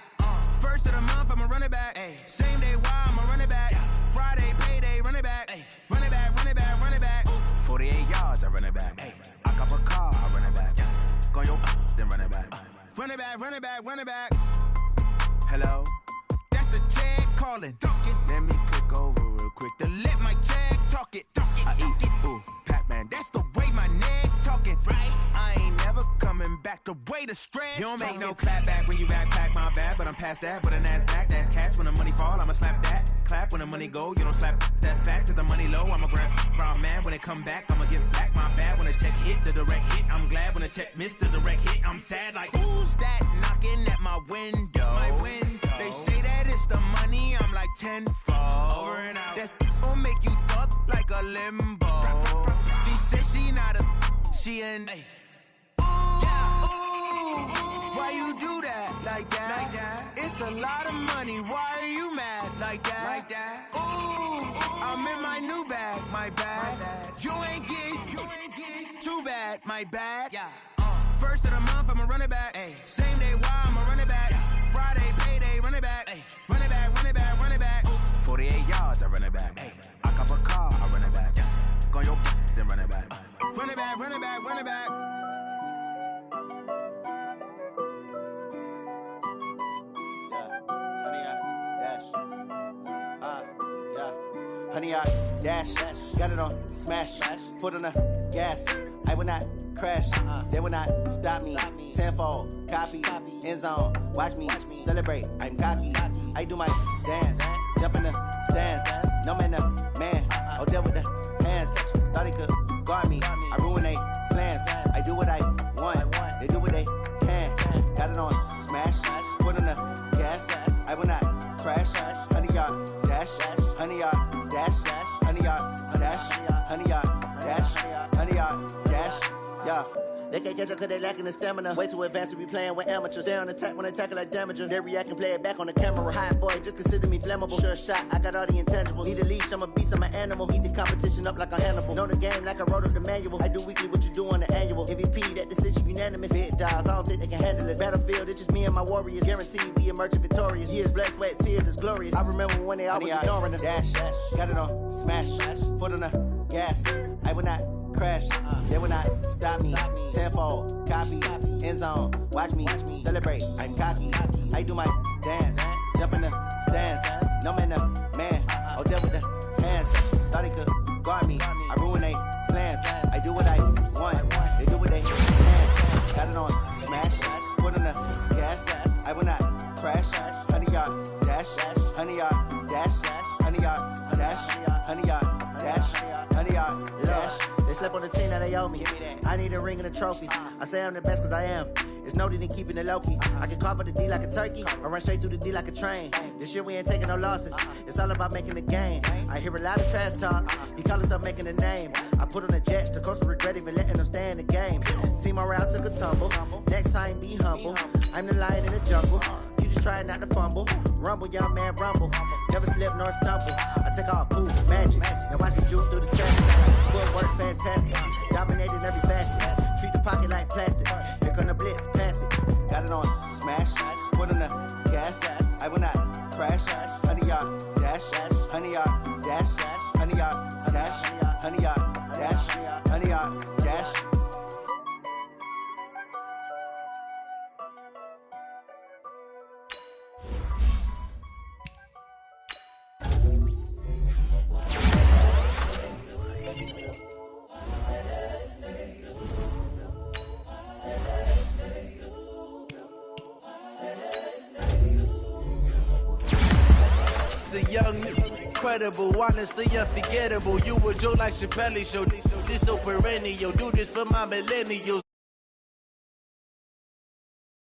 First of the month, I'ma run it back. Ay. Same day, why I'ma run it back. Yeah. Friday, payday, run it back. Ay. Run it back. 48 yards, I run it back. Ay. I cop a car, I run it back. Yeah. Go your then run it back. Run it back. Hello? That's the Jag calling. Let me click over real quick to let my Jag talk it. I eat it, ooh, Pac-Man. That's the way my neck talking. Right? I ain't never coming back the way the stress. You don't make no clap back when you backpack, my bad, but I'm past that. But a NASDAQ, that's cash. When the money fall, I'ma slap that. Clap when the money go, you don't slap. That's facts. If the money low, I'ma grab brown man. When it come back, I'ma give back my bad. When the check hit, the direct hit, I'm glad. When the check missed the direct hit, I'm sad. Like, who's that knocking at my window? They say that it's the money, I'm like tenfold. Over and out. That's gon' make you up like a limbo. She said she not a, she an. Why you do that? Like that? It's a lot of money. Why are you mad? Like that? Ooh, I'm in my new bag. My bad. You ain't get. Too bad. My bad. Yeah. First of the month, I'ma run it back. Ay. Same day, why I'ma run it back. Friday, payday, run it back. Ay. Run it back. 48 yards, I run it back. Ay. I cop a car, I run it back. Go your then run it back. Run it back. Honey, I dash, got it on smash, foot on the gas. I will not crash. They will not stop me. Tenfold, copy, end zone. Watch me celebrate. I'm cocky. I do my dance, jump in the stands. No man, man. Oh, there with the hands. Thought he could guard me. I ruin they plans. I do what I want. They do what they can. Got it on smash. Put on the gas. I will not crash. 100-yard dash. 100-yard dash. 100-yard dash. 100-yard dash. 100-yard dash. Yeah. They can't catch up cause they lacking the stamina. Way too advanced to be playing with amateurs. Stay on attack when they tackle like damager. They react and play it back on the camera. Hot boy, just consider me flammable. Sure shot, I got all the intangibles. Need a leash, I'm a beast, I'm an animal. Eat the competition up like a Hannibal. Know the game like I wrote up the manual. I do weekly what you do on the annual. MVP, that decision unanimous. Hit dials, I don't think they can handle it. Battlefield, it's just me and my warriors. Guaranteed we emerge victorious. Years, blood, sweat, tears, is glorious. I remember when they always ignoring us. Dash, got it on smash. Foot on the gas. I will not crash. They will not stop me. Tenfold, copy, end zone. Watch me celebrate. I'm cocky. I do my dance, jump in the stands. No man, man. Oh, there with the hands. Thought he could guard me. I ruin they plans. I do what I want. They do what they can. Got it on smash. Put on the gas. I will not crash. 100-yard dash. 100-yard dash. 100-yard dash. 100-yard dash. 100-yard dash. They slept on the team that they owe me. I need a ring and a trophy. I say I'm the best cause I am. It's noted in keeping it low-key. I can carve up the D like a turkey or run straight through the D like a train. This year we ain't taking no losses. It's all about making the game. I hear a lot of trash talk. He call himself making a name. I put on the Jets. The coach will regret even letting them stay in the game. Team morale took a tumble. Next time be humble. I'm the lion in the jungle. You just try not to fumble. Rumble, young man, rumble. Never slip nor stumble. I take off, poof, magic. Now watch me jewel through the test. Footwork fantastic. Dominating every facet. Treat the pocket like plastic. Here come the blitz, pass it. Got it on smash. Put on the gas. I will not crash. 100-yard dash. 100-yard dash. 100-yard dash. 100-yard dash. 100-yard dash. The young, incredible, honestly unforgettable. You a joke like Chappelle Show. This so perennial. Do this for my millennials.